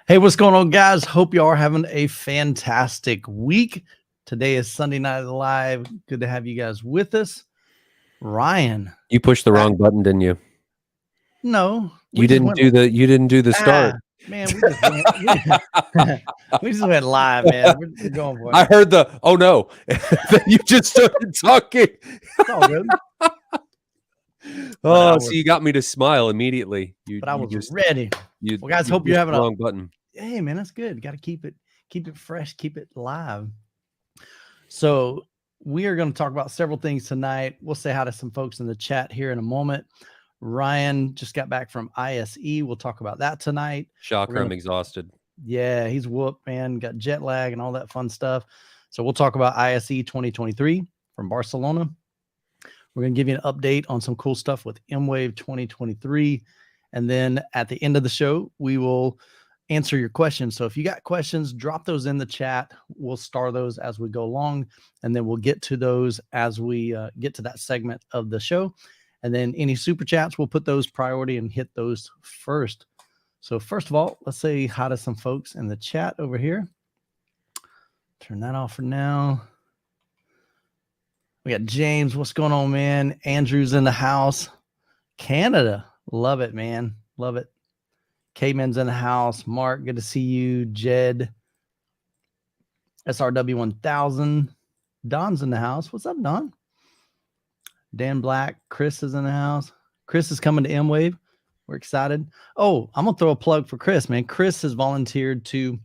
Hey, what's going on, guys? Hope you are having a fantastic week. Today is Sunday Night Live. Good to have you guys with us. Ryan. You pushed the wrong button, didn't you? No. You didn't do the start. Man, we just went we just went live, man. We're going for it. I heard the oh no. You just started talking. It's all good. Oh, so you got me to smile immediately. But I was ready. Well, guys, hope you're having the wrong button. Hey, man, that's good. Got to keep it fresh, keep it live. So we are going to talk about several things tonight. We'll say hi to some folks in the chat here in a moment. Ryan just got back from ISE. We'll talk about that tonight. Shocker, I'm exhausted. Yeah, he's whooped, man. Got jet lag and all that fun stuff. So we'll talk about ISE 2023 from Barcelona. We're going to give you an update on some cool stuff with MWave 2023. And then at the end of the show, we will answer your questions. So if you got questions, drop those in the chat. We'll star those as we go along, and then we'll get to those as we get to that segment of the show. And then any super chats, we'll put those priority and hit those first. So first of all, let's say hi to some folks in the chat over here. Turn that off for now. We got James. What's going on, man? Andrew's in the house. Canada. Love it, man. Love it. K-Man's in the house. Mark, good to see you. Jed. SRW 1000. Don's in the house. What's up, Don? Dan Black. Chris is in the house. Chris is coming to MWave. We're excited. Oh, I'm going to throw a plug for Chris, man. Chris has volunteered to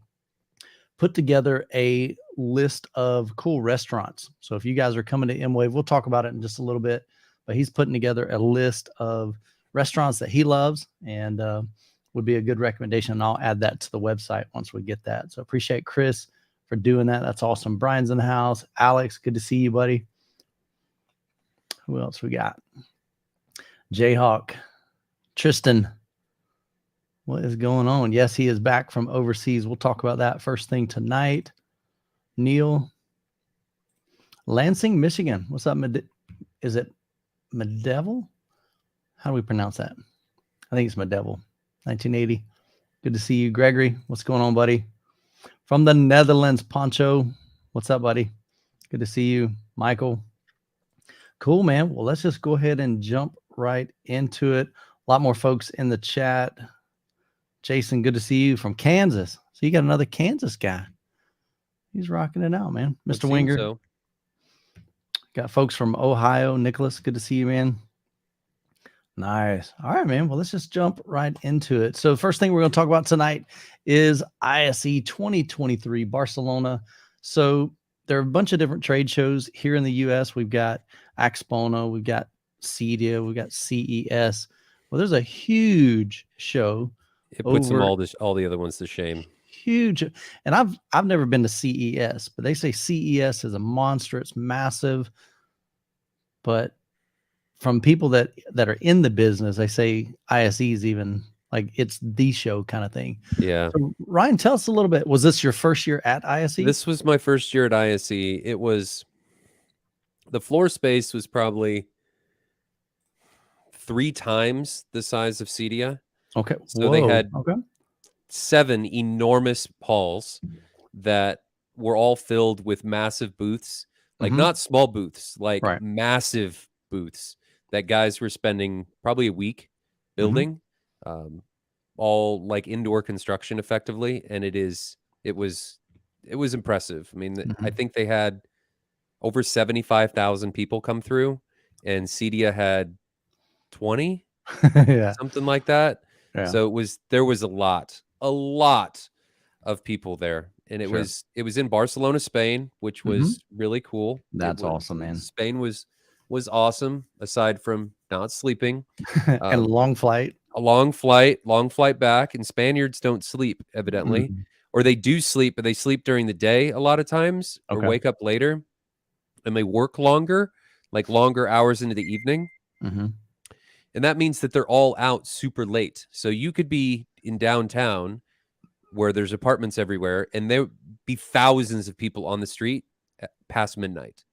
put together a list of cool restaurants. So if you guys are coming to MWave, we'll talk about it in just a little bit, but he's putting together a list of restaurants that he loves and would be a good recommendation. And I'll add that to the website once we get that. So appreciate Chris for doing that. That's awesome. Brian's in the house. Alex, good to see you, buddy. Who else we got? Jayhawk. Tristan. What is going on? Yes, he is back from overseas. We'll talk about that first thing tonight. Neil. Lansing, Michigan. What's up? Is it Medevil? How do we pronounce that? I think it's Medevil. 1980. Good to see you. Gregory, what's going on, buddy? From the Netherlands, Poncho. What's up, buddy? Good to see you. Michael. Cool, man. Well, let's just go ahead and jump right into it. A lot more folks in the chat. Jason, good to see you from Kansas. So you got another Kansas guy. He's rocking it out, man. Mr. Winger. So. Got folks from Ohio. Nicholas, good to see you, man. Nice. All right, man. Well, let's just jump right into it. So first thing we're going to talk about tonight is ISE 2023 Barcelona. So there are a bunch of different trade shows here in the U.S. We've got Expono, we've got CEDIA, we've got CES. Well, there's a huge show. It puts them all the other ones to shame. Huge. And I've never been to CES, but they say CES is a monster. It's massive. But from people that are in the business, they say ISE is even like it's the show kind of thing. Yeah. So Ryan, tell us a little bit. Was this your first year at ISE? This was my first year at ISE. It was, the floor space was probably 3 times the size of CEDIA. Okay. So they had 7 enormous halls that were all filled with massive booths, like not small booths, like massive booths that guys were spending probably a week building, all like indoor construction effectively. And it was impressive. I mean, I think they had over 75,000 people come through, and CEDIA had 20, something like that. Yeah. So there was a lot of people there, and it was in Barcelona, Spain, which was really cool. That's awesome, man. Spain was awesome, aside from not sleeping. And a long flight back. And Spaniards don't sleep, evidently, or they do sleep, but they sleep during the day a lot of times, or wake up later, and they work longer, like longer hours into the evening. And that means that they're all out super late. So you could be in downtown where there's apartments everywhere, and there be thousands of people on the street past midnight.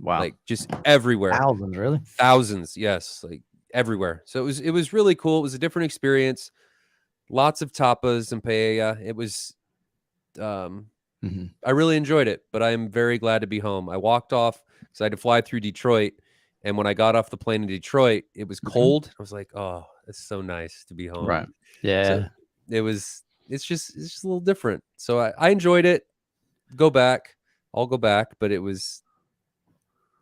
Wow. Like just everywhere. Thousands, really? Thousands, yes. Like everywhere. So it was really cool. It was a different experience. lots of tapas and paella. It was, I really enjoyed it, but I am very glad to be home. I walked off because I had to fly through Detroit. And when I got off the plane in Detroit, it was cold. I was like, oh, it's so nice to be home. Right. Yeah. So it's just a little different. So I enjoyed it. Go back. I'll go back, but it was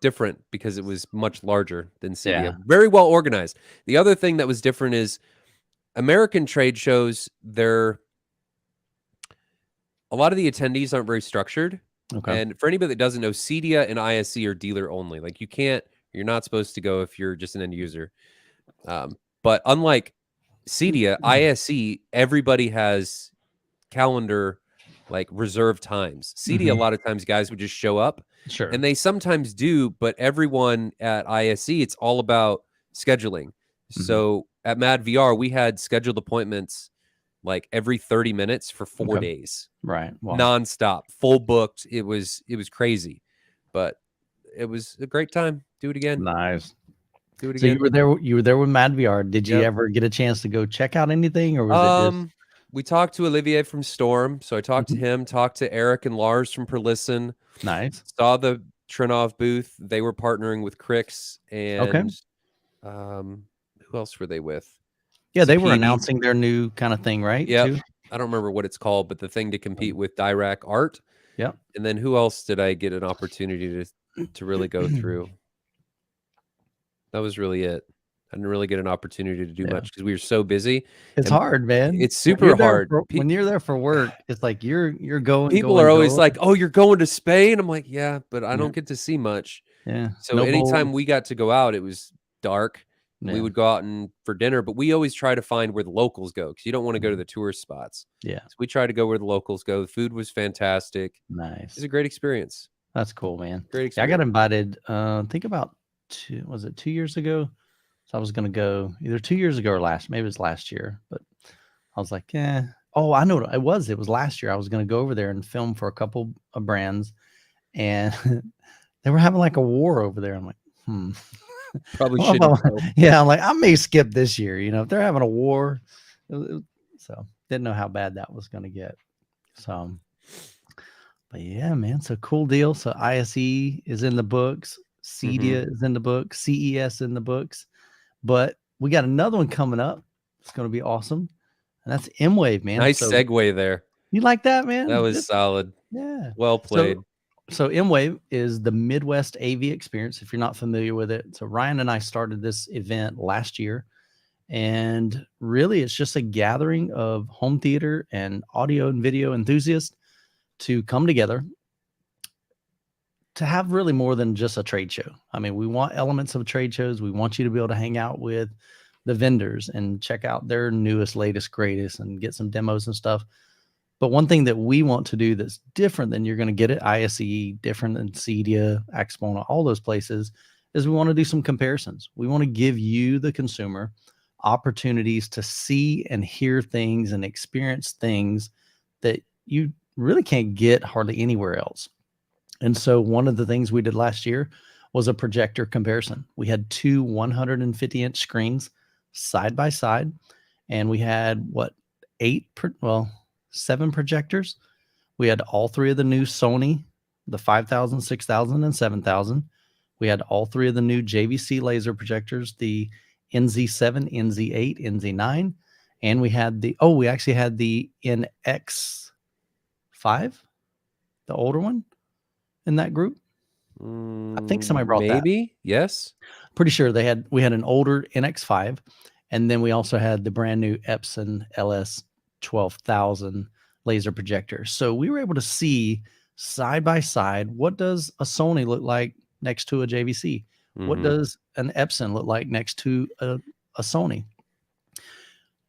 different because it was much larger than CEDIA. Yeah. Very well organized. The other thing that was different is American trade shows, a lot of the attendees aren't very structured. Okay. And for anybody that doesn't know, CEDIA and ISE are dealer only. Like you're not supposed to go if you're just an end user. But unlike CEDIA, ISE, everybody has calendar like reserved times. CEDIA, a lot of times guys would just show up. Sure. And they sometimes do, but everyone at ISE, it's all about scheduling. So at Mad VR, we had scheduled appointments like every 30 minutes for 4 days. Right. Wow. Nonstop, full booked. It was crazy, but it was a great time. Do it again. Nice. Do it So again. you were there with Mad VR. Did you ever get a chance to go check out anything, or was it just... We talked to Olivier from Storm, so I talked to him, talked to Eric and Lars from Perlisten. Nice. Saw the Trinov booth. They were partnering with Crix and who else were they with? Yeah, they were announcing their new kind of thing, right? Yeah. I don't remember what it's called, but the thing to compete with Dirac Art. Yep. And then who else did I get an opportunity to really go through? That was really it. I didn't really get an opportunity to do much because we were so busy. It's hard, man. It's super hard. When you're there for work, it's like you're going. People are always like, "Oh, you're going to Spain?" I'm like, "Yeah, but I don't get to see much." Yeah. So anytime we got to go out, it was dark. We would go out for dinner, but we always try to find where the locals go because you don't want to go to the tourist spots. Yeah. So we try to go where the locals go. The food was fantastic. Nice. It was a great experience. That's cool, man. Great experience. Yeah, I got invited. I think about 2 years ago. So I was going to go either 2 years ago or maybe it was last year, but I was like, yeah. Oh, I know what it was. It was last year. I was going to go over there and film for a couple of brands, and they were having like a war over there. I'm like, Probably shouldn't. Yeah, I'm like, I may skip this year. If they're having a war, so didn't know how bad that was going to get. So, but yeah, man. So cool deal. So ISE is in the books. CEDIA is in the books. CES in the books. But we got another one coming up. It's going to be awesome. And that's MWave, man. Nice segue there. You like that, man? That was solid. Yeah. Well played. So MWave is the Midwest AV experience, if you're not familiar with it. So Ryan and I started this event last year. And really, it's just a gathering of home theater and audio and video enthusiasts to come together to have really more than just a trade show. I mean, we want elements of trade shows. We want you to be able to hang out with the vendors and check out their newest, latest, greatest, and get some demos and stuff. But one thing that we want to do that's different than you're going to get at ISE, different than CEDIA, Axpona, all those places, is we want to do some comparisons. We want to give you, the consumer, opportunities to see and hear things and experience things that you really can't get hardly anywhere else. And so one of the things we did last year was a projector comparison. We had two 150-inch screens side by side, and we had 7 projectors. We had all 3 of the new Sony, the 5000, 6000, and 7000. We had all 3 of the new JVC laser projectors, the NZ7, NZ8, NZ9, and we actually had the NX5, the older one in that group. I think somebody brought that. Maybe, yes. Pretty sure we had an older NX5, and then we also had the brand new Epson LS 12,000 laser projector. So we were able to see side by side, what does a Sony look like next to a JVC? What does an Epson look like next to a Sony?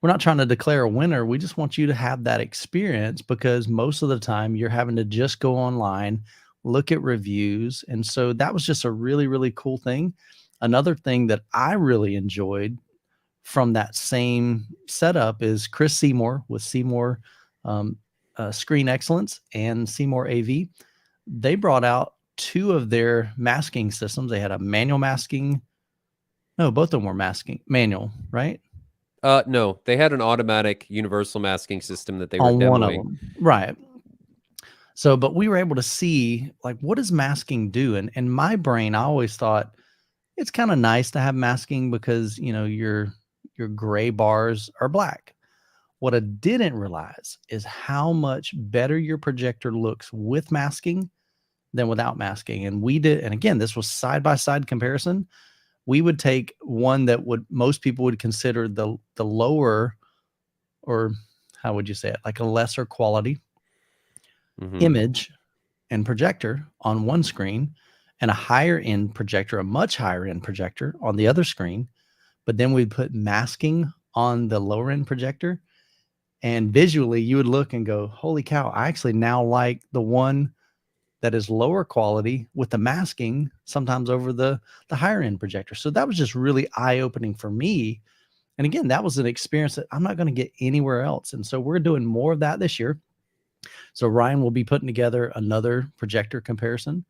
We're not trying to declare a winner. We just want you to have that experience, because most of the time you're having to just go online, look at reviews. And so that was just a really, really cool thing. Another thing that I really enjoyed from that same setup is Chris Seymour with Seymour Screen Excellence and Seymour AV. They brought out 2 of their masking systems. They had a manual masking. No, both of them were masking manual, right? No, they had an automatic universal masking system that they were on demoing. one of them, right? So, but we were able to see, like, what does masking do? And in my brain, I always thought it's kind of nice to have masking because, you know, your gray bars are black. What I didn't realize is how much better your projector looks with masking than without masking. And we did, and again, this was side by side comparison. We would take one that would most people would consider the lower, or how would you say it, like a lesser quality image and projector on one screen, and a higher end projector, a much higher end projector on the other screen. But then we'd put masking on the lower end projector, and visually you would look and go, holy cow, I actually now like the one that is lower quality with the masking sometimes over the higher end projector. So that was just really eye-opening for me. And again, that was an experience that I'm not going to get anywhere else. And so we're doing more of that this year. So Ryan will be putting together another projector comparison.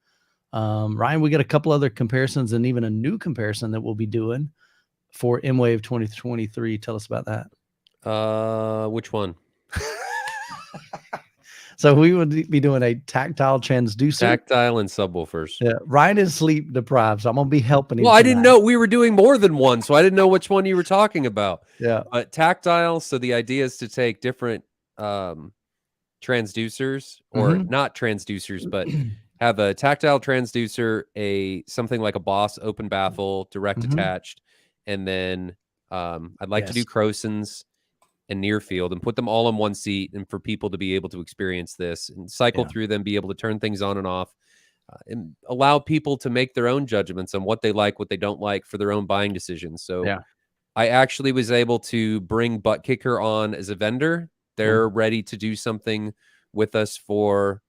Ryan, we got a couple other comparisons and even a new comparison that we'll be doing for MWave 2023. Tell us about that. Which one? So we would be doing a tactile transducer. Tactile and subwoofers. Yeah, Ryan is sleep deprived, so I'm going to be helping him. Well, I didn't know we were doing more than one, so I didn't know which one you were talking about. Yeah. But tactile, so the idea is to take different transducers, or not transducers, but have a tactile transducer, something like a Boss open baffle, direct attached, and then I'd like to do Crosons and near field and put them all in one seat, and for people to be able to experience this and cycle through them, be able to turn things on and off, and allow people to make their own judgments on what they like, what they don't like for their own buying decisions. So I actually was able to bring Butt Kicker on as a vendor. They're ready to do something with us for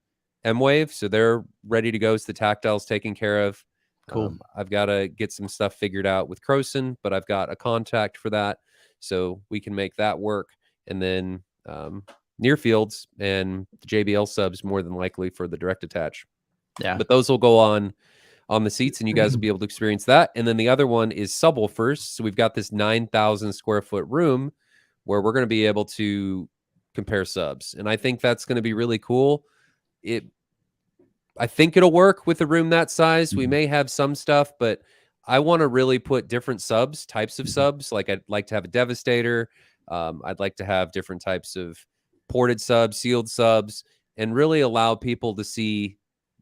MWave, so they're ready to go. So the tactile's taken care of. Cool. I've got to get some stuff figured out with Croson, but I've got a contact for that, so we can make that work. And then near fields and the JBL subs more than likely for the direct attach. Yeah. But those will go on the seats, and you guys will be able to experience that. And then the other one is subwoofers. So we've got this 9,000 square foot room where we're going to be able to compare subs. And I think that's going to be really cool. I think it'll work with a room that size. We may have some stuff, but I want to really put different subs, types of subs. Like I'd like to have a Devastator. I'd like to have different types of ported subs, sealed subs, and really allow people to see,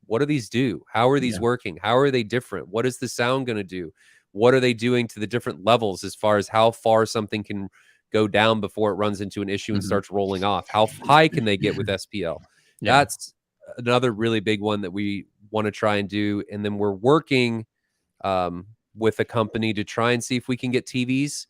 what do these do? How are these working? How are they different? What is the sound going to do? What are they doing to the different levels as far as how far something can go down before it runs into an issue and starts rolling off? How high can they get with SPL? That's another really big one that we want to try and do. And then we're working with a company to try and see if we can get TVs.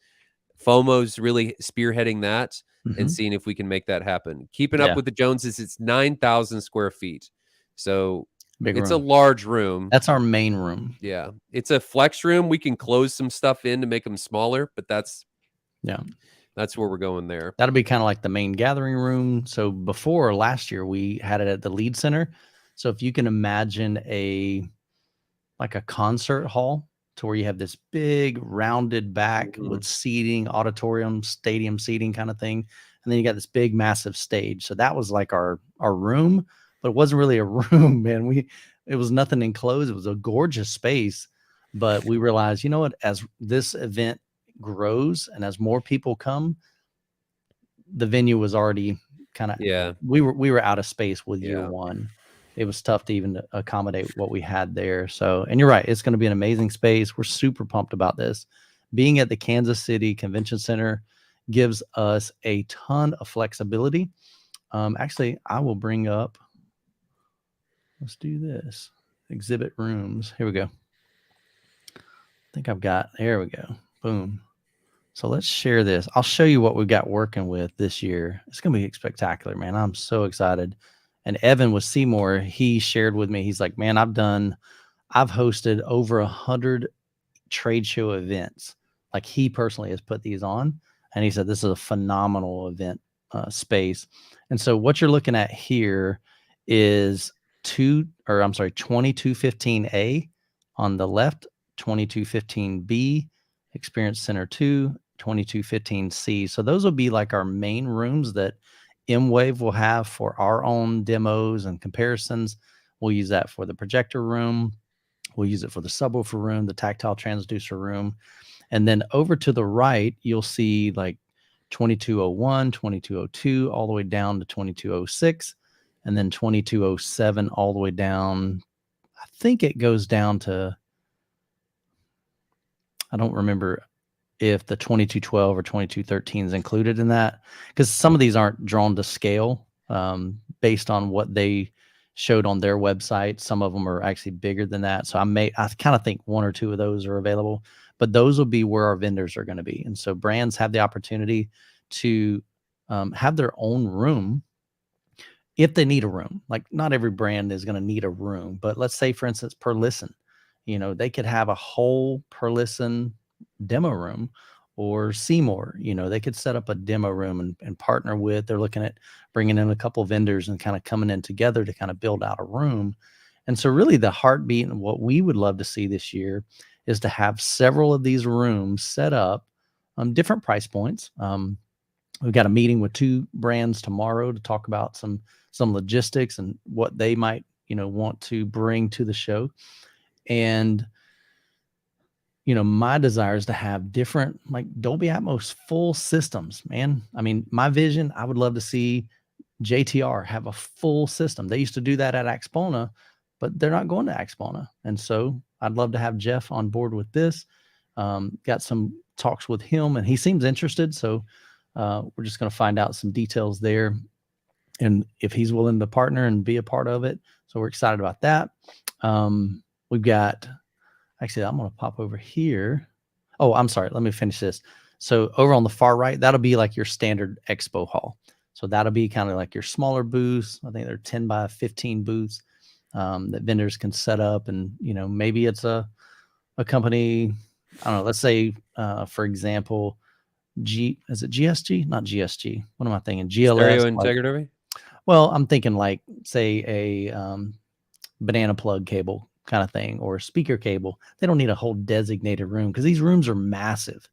FOMO's really spearheading that and seeing if we can make that happen. Keeping up with the Joneses, it's 9,000 square feet. So it's a large room. That's our main room. Yeah. It's a flex room. We can close some stuff in to make them smaller, but that's where we're going there. That'll be kind of like the main gathering room. So before, last year, we had it at the Lead Center. So if you can imagine like a concert hall, to where you have this big rounded back with seating, auditorium, stadium seating kind of thing. And then you got this big, massive stage. So that was like our room, but it wasn't really a room, man. It was nothing enclosed. It was a gorgeous space, but we realized, you know what, as this event grows and as more people come, the venue was already kind of, we were out of space with year one. It was tough to even accommodate what we had there. So, and you're right, it's going to be an amazing space. We're super pumped about this. Being at the Kansas City Convention Center gives us a ton of flexibility. Actually, I will bring up, let's do this. Exhibit rooms. Here we go. I think I've got, there we go. Boom. So let's share this. I'll show you what we've got working with this year. It's going to be spectacular, man. I'm so excited. And Evan with Seymour, he shared with me, he's like, man, I've hosted over 100 trade show events. Like, he personally has put these on. And he said, this is a phenomenal event space. And so what you're looking at here is 2215A on the left, 2215B, Experience Center 2, 2215C. So those will be like our main rooms that MWave will have for our own demos and comparisons. We'll use that for the projector room. We'll use it for the subwoofer room, the tactile transducer room. And then over to the right, you'll see like 2201, 2202, all the way down to 2206, and then 2207 all the way down. I think it goes down to, I don't remember if the 2212 or 2213 is included in that, because some of these aren't drawn to scale based on what they showed on their website. Some of them are actually bigger than that. So I kind of think one or two of those are available, but those will be where our vendors are going to be. And so brands have the opportunity to have their own room if they need a room. Like not every brand is going to need a room, but let's say for instance, per listen, they could have a whole per listen demo room, or Seymour, they could set up a demo room and partner with, they're looking at bringing in a couple vendors and kind of coming in together to kind of build out a room. And so really the heartbeat and what we would love to see this year is to have several of these rooms set up on different price points. We've got a meeting with 2 brands tomorrow to talk about some logistics and what they might, want to bring to the show. And my desire is to have different like Dolby Atmos full systems, man. I mean, my vision, I would love to see JTR have a full system. They used to do that at Axpona, but they're not going to Axpona. And so I'd love to have Jeff on board with this. Got some talks with him and he seems interested. So we're just going to find out some details there and if he's willing to partner and be a part of it. So we're excited about that. We've got, actually, I'm going to pop over here. Oh, I'm sorry. Let me finish this. So over on the far right, that'll be like your standard expo hall. So that'll be kind of like your smaller booths. I think they're 10 by 15 booths that vendors can set up. And, maybe it's a company, I don't know, let's say, for example, is it GSG? Not GSG. What am I thinking? GLS. Stereo Integrity? Well, I'm thinking like, say, a banana plug cable kind of thing, or speaker cable. They don't need a whole designated room because these rooms are massive.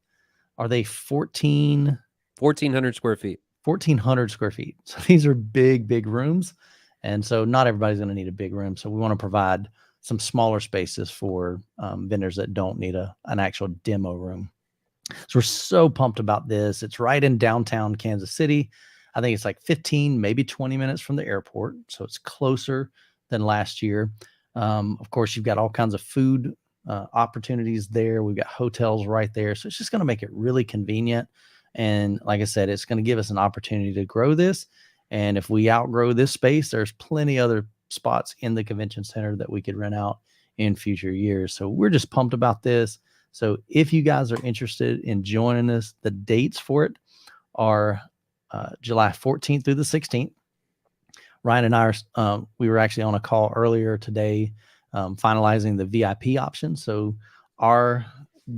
Are they 1,400 square feet? 1,400 square feet. So these are big rooms. And so not everybody's going to need a big room. So we want to provide some smaller spaces for vendors that don't need an actual demo room. So we're so pumped about this. It's right in downtown Kansas City. I think it's like 15, maybe 20 minutes from the airport. So it's closer than last year. Of course, you've got all kinds of food opportunities there. We've got hotels right there. So it's just going to make it really convenient. And like I said, it's going to give us an opportunity to grow this. And if we outgrow this space, there's plenty other spots in the convention center that we could rent out in future years. So we're just pumped about this. So if you guys are interested in joining us, the dates for it are July 14th through the 16th. Ryan and I we were actually on a call earlier today, finalizing the VIP option. So our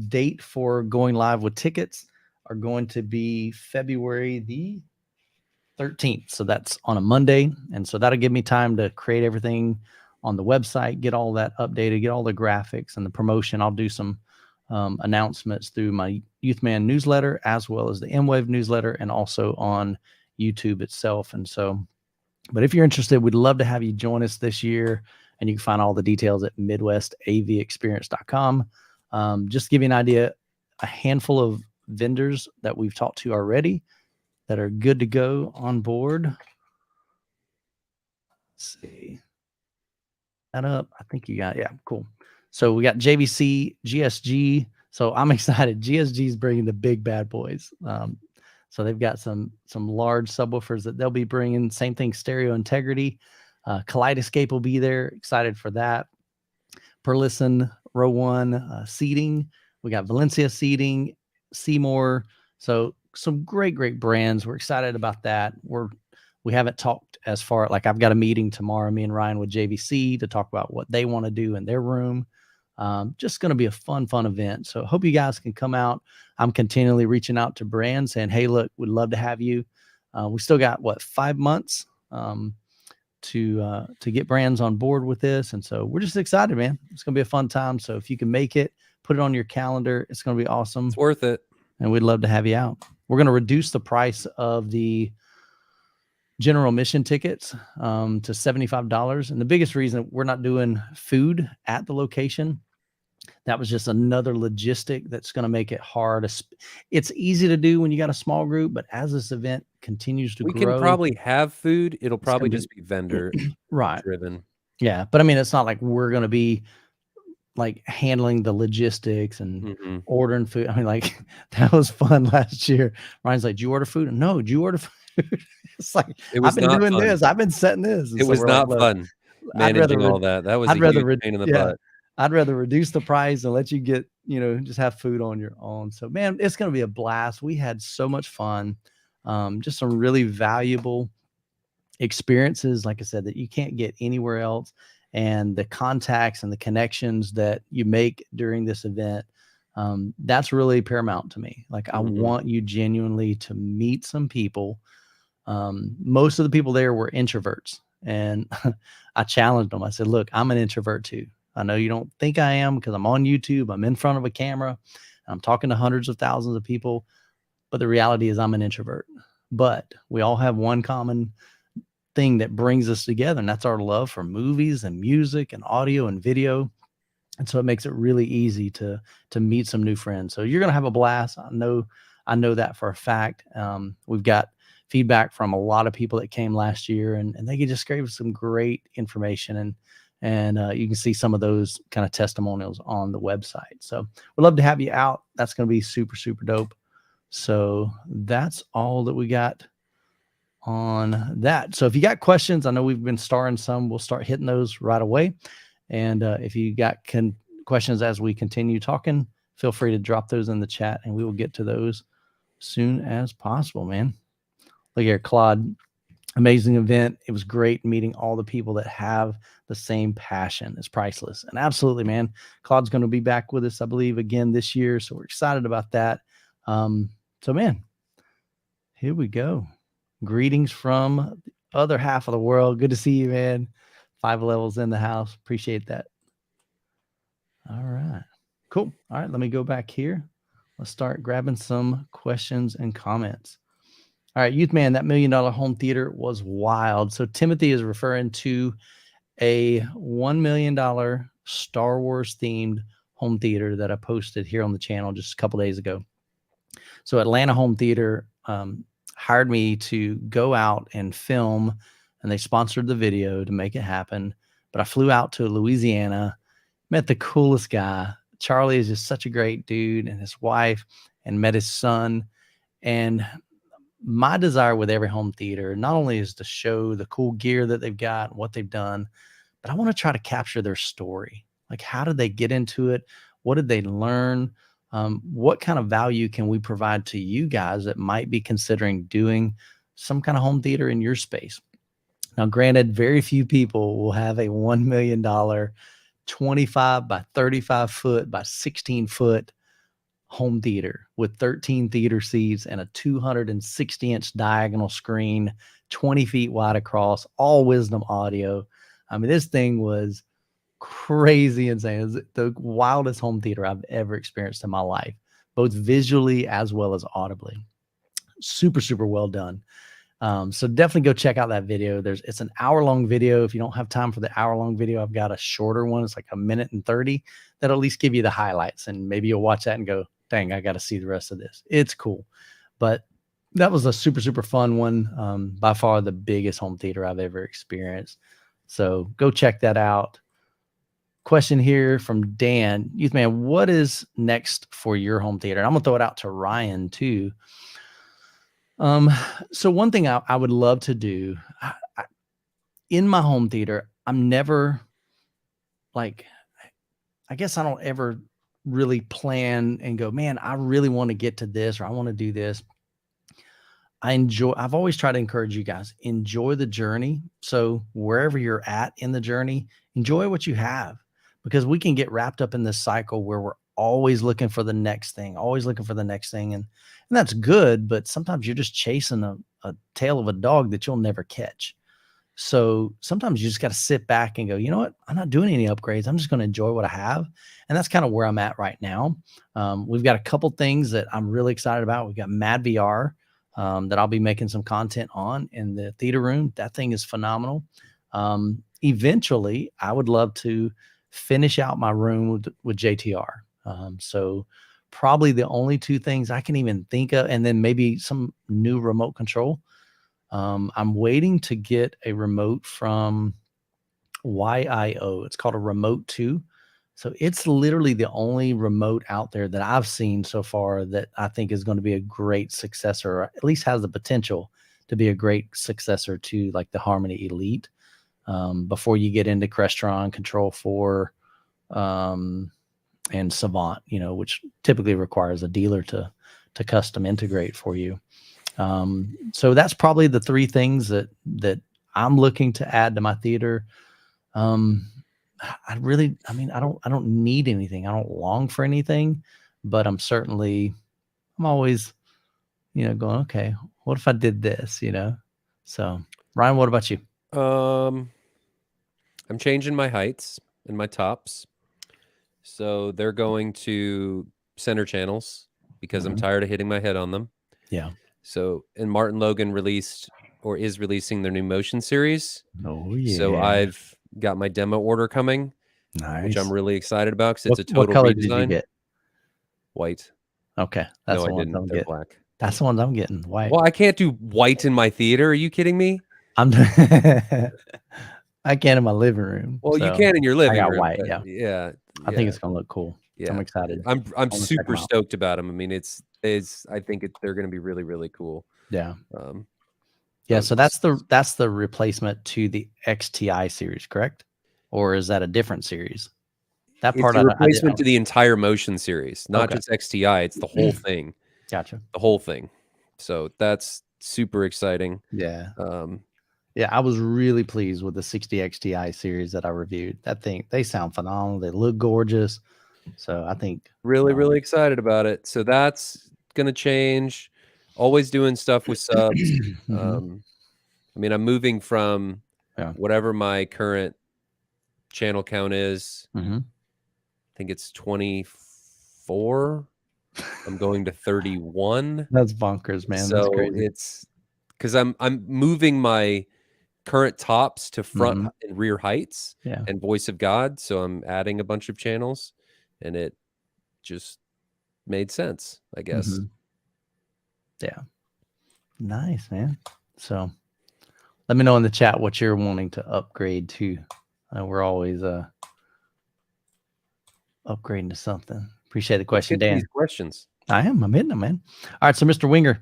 date for going live with tickets are going to be February the 13th. So that's on a Monday. And so that'll give me time to create everything on the website, get all that updated, get all the graphics and the promotion. I'll do some announcements through my Youthman newsletter, as well as the MWave newsletter, and also on YouTube itself. And so, but if you're interested, we'd love to have you join us this year, and you can find all the details at midwestavexperience.com. Just to give you an idea, a handful of vendors that we've talked to already that are good to go on board. Let's see that up. I think you got, yeah, cool. So we got JVC, GSG. So I'm excited. GSG is bringing the big bad boys. So they've got some large subwoofers that they'll be bringing. Same thing, Stereo Integrity. Kaleidoscape will be there. Excited for that. Per listen, row 1 seating. We got Valencia seating, Seymour. So some great brands. We're excited about that. We haven't talked as far, like I've got a meeting tomorrow, me and Ryan with JVC, to talk about what they want to do in their room. Just going to be a fun event. So hope you guys can come out. I'm continually reaching out to brands saying, hey, look, we'd love to have you. We still got 5 months to get brands on board with this. And so we're just excited, man. It's going to be a fun time. So if you can make it, put it on your calendar. It's going to be awesome. It's worth it. and we'd love to have you out. We're going to reduce the price of the general admission tickets to $75. And the biggest reason we're not doing food at the location, that was just another logistic that's going to make it hard. It's easy to do when you got a small group, but as this event continues to grow, we can probably have food. It'll probably just be vendor right driven. Yeah. But I mean, it's not like we're going to be like handling the logistics and ordering food. I mean, like that was fun last year. Ryan's like, "Did you order food?" No, did you order food? It's like, I've been doing this. I've been setting this. And it was not fun managing all that. That was a huge pain in the butt. I'd rather reduce the price and let you get, just have food on your own. So man, it's going to be a blast. We had so much fun. Just some really valuable experiences, like I said, that you can't get anywhere else. And the contacts and the connections that you make during this event, that's really paramount to me. Like I want you genuinely to meet some people. Most of the people there were introverts, and I challenged them. I said, look, I'm an introvert too. I know you don't think I am because I'm on YouTube. I'm in front of a camera. I'm talking to hundreds of thousands of people. But the reality is I'm an introvert. But we all have one common thing that brings us together, and that's our love for movies and music and audio and video. And so it makes it really easy to meet some new friends. So you're going to have a blast. I know that for a fact. We've got feedback from a lot of people that came last year, and they just gave us some great information, and you can see some of those kind of testimonials on the website. So we'd love to have you out. That's going to be super, super dope. So that's all that we got on that. So if you got questions, I know we've been starring some, we'll start hitting those right away. And if you got questions as we continue talking, feel free to drop those in the chat and we will get to those soon as possible, man. Look here, Claude, amazing event. It was great meeting all the people that have the same passion. It's priceless. And absolutely, man, Claude's going to be back with us, I believe, again this year. So we're excited about that. So man, here we go. Greetings from the other half of the world. Good to see you, man. 5 levels in the house. Appreciate that. All right. Cool. All right. Let me go back here. Let's start grabbing some questions and comments. All right. Youth Man, that $1 million home theater was wild. So Timothy is referring to a $1 million Star Wars themed home theater that I posted here on the channel just a couple days ago. So Atlanta Home Theater hired me to go out and film, and they sponsored the video to make it happen. But I flew out to Louisiana, met the coolest guy. Charlie is just such a great dude, and his wife, and met his son. And my desire with every home theater not only is to show the cool gear that they've got and what they've done, but I want to try to capture their story. Like, how did they get into it? What did they learn? What kind of value can we provide to you guys that might be considering doing some kind of home theater in your space? Now, granted, very few people will have a $1 million 25 by 35 foot by 16 foot home theater with 13 theater seats and a 260-inch diagonal screen, 20 feet wide across, all Wisdom audio. I mean, this thing was crazy insane. It was the wildest home theater I've ever experienced in my life, both visually as well as audibly. Super, super well done. So definitely go check out that video. It's an hour-long video. If you don't have time for the hour-long video, I've got a shorter one. It's like 1 minute and 30 that'll at least give you the highlights, and maybe you'll watch that and go, dang, I got to see the rest of this. It's cool. But that was a super, super fun one. By far the biggest home theater I've ever experienced. So go check that out. Question here from Dan. Youth Man, what is next for your home theater? And I'm going to throw it out to Ryan too. So one thing I would love to do in my home theater, I'm never like, I guess I don't ever really plan and go, man, I really want to get to this, or I want to do this. I've always tried to encourage you guys, enjoy the journey. So wherever you're at in the journey, enjoy what you have, because we can get wrapped up in this cycle where we're always looking for the next thing, And that's good. But sometimes you're just chasing a tail of a dog that you'll never catch. So sometimes you just got to sit back and go, you know what? I'm not doing any upgrades. I'm just going to enjoy what I have. And that's kind of where I'm at right now. We've got a couple things that I'm really excited about. We've got Mad VR that I'll be making some content on in the theater room. That thing is phenomenal. Eventually, I would love to finish out my room with JTR. So probably the only two things I can even think of, and then maybe some new remote control. I'm waiting to get a remote from YIO. It's called a Remote 2. So it's literally the only remote out there that I've seen so far that I think is going to be a great successor, or at least has the potential to be a great successor to like the Harmony Elite. Before you get into Crestron, Control 4, and Savant, which typically requires a dealer to custom integrate for you. So that's probably the three things that I'm looking to add to my theater. I don't need anything. I don't long for anything, but I'm always, going, okay, what if I did this, So Ryan, what about you? I'm changing my heights and my tops. So they're going to center channels because I'm tired of hitting my head on them. Yeah. So, and Martin Logan is releasing their new motion series. Oh yeah. So I've got my demo order coming, which I'm really excited about because it's a total what color redesign. Did you get? White. Okay, that's no, the I ones didn't. I'm They're getting. Black. That's the ones I'm getting. White. Well, I can't do white in my theater. Are you kidding me? I can in my living room. Well, you can in your living room. White. Yeah. I think it's gonna look cool. Yeah, I'm excited. I'm super stoked about them. I mean, I think they're going to be really, really cool. Yeah. Yeah. So that's the replacement to the XTI series, correct? Or is that a different series? That part, it's a replacement to the entire motion series, not just XTI. It's the whole thing. Gotcha. The whole thing. So that's super exciting. Yeah. Yeah, I was really pleased with the 60 XTI series that I reviewed. That thing, they sound phenomenal. They look gorgeous. So I think really excited about it. So that's gonna change. Always doing stuff with subs. I mean, I'm moving from whatever my current channel count is. I think it's 24. I'm going to 31. That's bonkers, man. So that's crazy. It's because I'm moving my current tops to front and rear heights and voice of God. So I'm adding a bunch of channels, and it just made sense, I guess. Yeah. Nice, man. So let me know in the chat what you're wanting to upgrade to. We're always upgrading to something. Appreciate the question, Dan. These questions. I'm hitting them, man. All right. So Mr. Winger,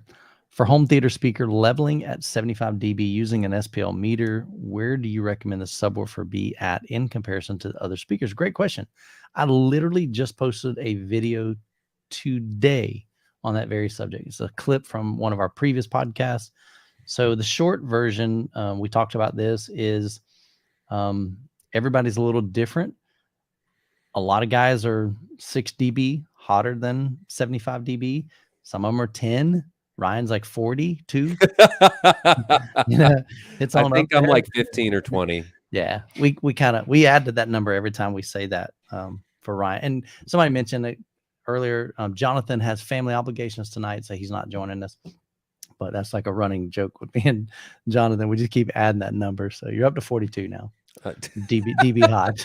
for home theater speaker leveling at 75 dB using an SPL meter, where do you recommend the subwoofer be at in comparison to the other speakers? Great question. I literally just posted a video today on that very subject. It's a clip from one of our previous podcasts. So the short version, we talked about this, is everybody's a little different. A lot of guys are 6 dB hotter than 75 dB. Some of them are 10. Ryan's like 42. It's on. I think I'm like 15 or 20. Yeah, we add to that number every time we say that for Ryan. And somebody mentioned it earlier. Jonathan has family obligations tonight, so he's not joining us. But that's like a running joke with me and Jonathan. We just keep adding that number, so you're up to 42 now. dB hot,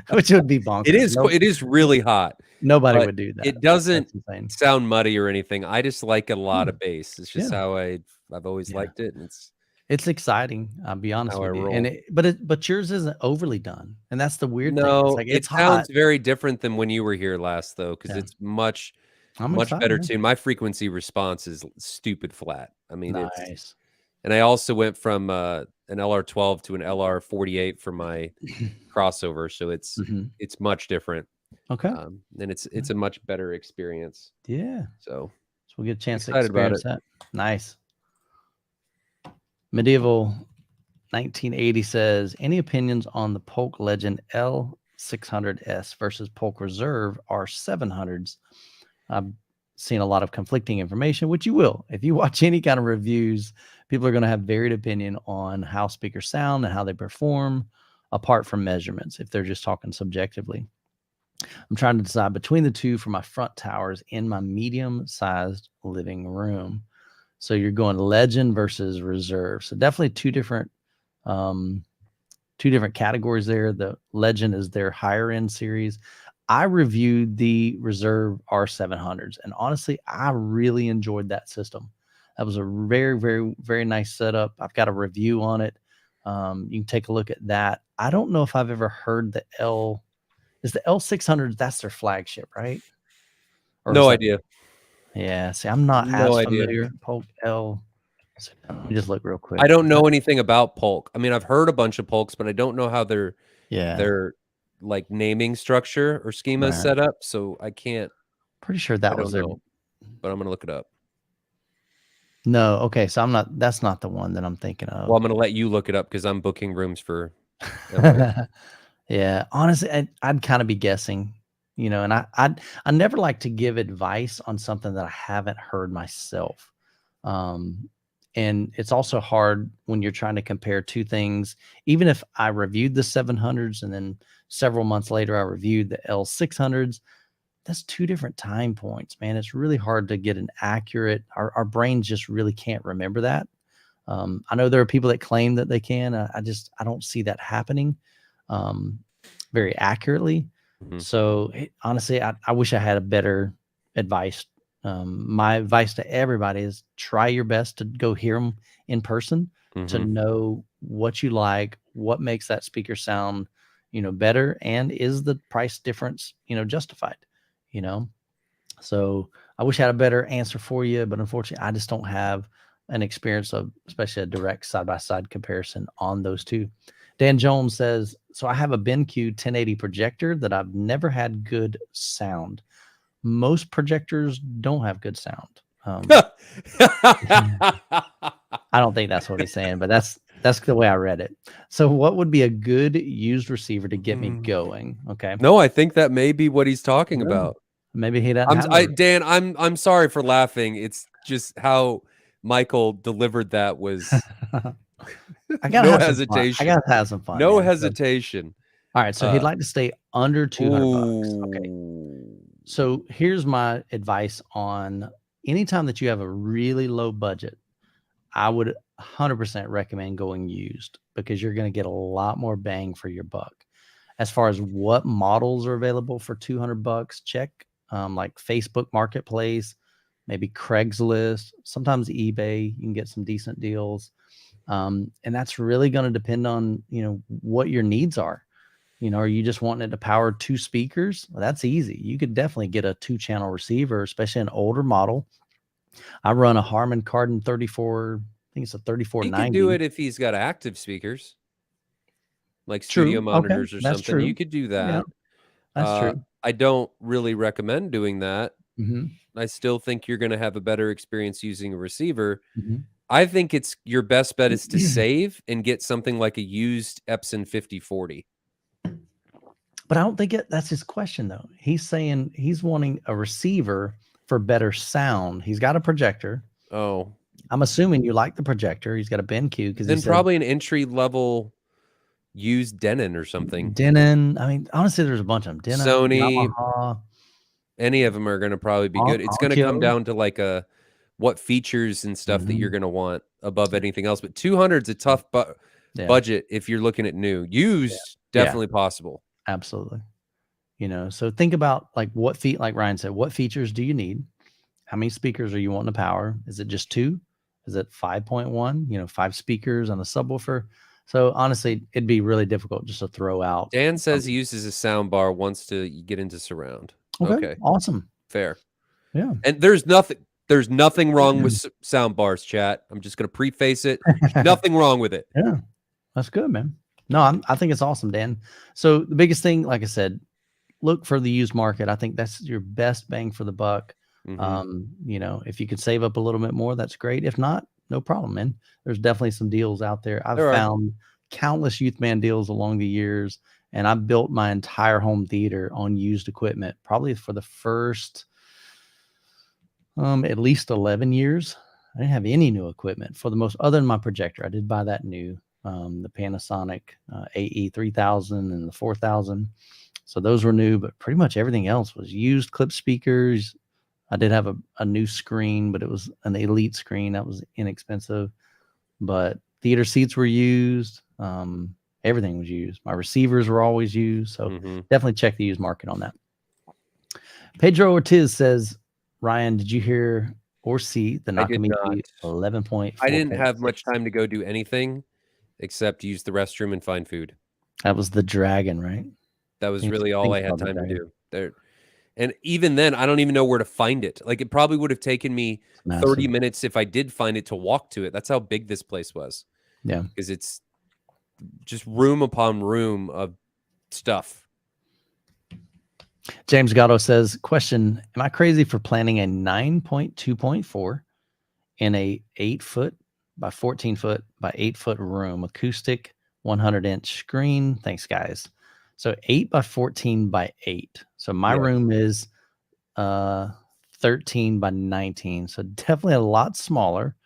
which would be bonkers. It is really hot. Nobody would do that. It doesn't sound muddy or anything. I just like a lot of bass. It's just how I've always liked it, and it's exciting. I'll be honest with you. And but yours isn't overly done, and that's the weird thing. It's like, it sounds very different than when you were here last, though, because it's much better tuned. My frequency response is stupid flat. I mean, nice. And I also went from an LR12 to an LR48 for my crossover, so it's much different. Okay, and it's a much better experience. Yeah. So we'll get a chance to experience that. Nice. Medieval 1980 says, any opinions on the Polk Legend L600S versus Polk Reserve R700s? I've seen a lot of conflicting information, which you will if you watch any kind of reviews People are going to have varied opinion on how speakers sound and how they perform, apart from measurements, if they're just talking subjectively. I'm trying to decide between the two for my front towers in my medium-sized living room. So you're going Legend versus Reserve. So definitely two different categories there. The Legend is their higher end series. I reviewed the Reserve R700s, and honestly, I really enjoyed that system. That was a very, very, very nice setup. I've got a review on it. You can take a look at that. I don't know if I've ever heard the is the L600, that's their flagship, right? Or no idea. Yeah, see, I'm not No as idea. familiar. Polk L. Let me just look real quick. I don't know anything about Polk. I mean, I've heard a bunch of Polks, but I don't know how their like naming structure or schema is set up. So I can't. Pretty sure that was their. But I'm gonna look it up. No, okay, so I'm not. That's not the one that I'm thinking of. Well, I'm gonna let you look it up because I'm booking rooms for. Yeah, honestly, I'd kind of be guessing, and I never like to give advice on something that I haven't heard myself. And it's also hard when you're trying to compare two things. Even if I reviewed the 700s and then several months later I reviewed the L600s, that's two different time points, man. It's really hard to get an accurate. Our brains just really can't remember that. I know there are people that claim that they can. I don't see that happening very accurately. So honestly, I wish I had a better advice. My advice to everybody is try your best to go hear them in person to know what you like, what makes that speaker sound, better, and is the price difference, justified, So I wish I had a better answer for you, but unfortunately, I just don't have an experience of, especially a direct side-by-side comparison on those two. Dan Jones says, so I have a BenQ 1080 projector that I've never had good sound. Most projectors don't have good sound. I don't think that's what he's saying, but that's the way I read it. So what would be a good used receiver to get me going? Okay. No, I think that may be what he's talking about. Maybe he doesn't have Dan, I'm sorry for laughing. It's just how Michael delivered that was I gotta no have hesitation. Some fun. I gotta have some fun. No hesitation. All right, so he'd like to stay under $200. Okay. So here's my advice on anytime that you have a really low budget, I would 100% recommend going used because you're going to get a lot more bang for your buck. As far as what models are available for $200, check like Facebook Marketplace, maybe Craigslist, sometimes eBay. You can get some decent deals. And that's really going to depend on, what your needs are. Are you just wanting it to power 2 speakers? Well, that's easy. You could definitely get a 2-channel receiver, especially an older model. I run a Harman Kardon 34, I think it's a 3490. He could do it if he's got active speakers, like studio monitors or something. True. You could do that. Yeah, that's true. I don't really recommend doing that. I still think you're going to have a better experience using a receiver. I think it's your best bet is to save and get something like a used Epson 5040. But I don't think that's his question, though. He's saying he's wanting a receiver for better sound. He's got a projector. Oh. I'm assuming you like the projector. He's got a BenQ. Then probably an entry-level used Denon or something. Denon. I mean, honestly, there's a bunch of them. Denon, Sony, Yamaha. Any of them are going to probably be good. It's going to come down to like what features and stuff that you're going to want above anything else. But 200 is a tough budget if you're looking at new. Used, definitely possible. Absolutely. So think about like like Ryan said, what features do you need? How many speakers are you wanting to power? Is it just 2? Is it 5.1? 5 speakers on a subwoofer. So honestly, it'd be really difficult just to throw out. Dan says he uses a sound bar, wants to get into surround. Okay. Awesome. Fair. Yeah. And there's nothing wrong with sound bars, chat. I'm just going to preface it. Nothing wrong with it. Yeah. That's good, man. No, I think it's awesome, Dan. So the biggest thing, like I said, look for the used market. I think that's your best bang for the buck. If you could save up a little bit more, that's great. If not, no problem, man. There's definitely some deals out there. I've found countless Youth Man deals along the years, and I built my entire home theater on used equipment, probably for the first at least 11 years. I didn't have any new equipment for the most, other than my projector. I did buy that new, the Panasonic AE 3000 and the 4000. So those were new, but pretty much everything else was used clip speakers. I did have a new screen, but it was an Elite screen that was inexpensive. But theater seats were used. Everything was used. My receivers were always used. So definitely check the used market on that. Pedro Ortiz says, Ryan, did you hear or see the Nakamichi 11.4? I didn't have much time to go do anything except use the restroom and find food. That was the Dragon, right? That was really all I had time to do there. And even then, I don't even know where to find it. Like, it probably would have taken me 30 minutes if I did find it to walk to it. That's how big this place was. Yeah. Because it's just room upon room of stuff. James Gatto says, question, am I crazy for planning a 9.2.4 in a 8-foot by 14-foot by 8-foot room, acoustic 100-inch screen? Thanks, guys. So 8 by 14 by 8. So my room is 13 by 19. So definitely a lot smaller.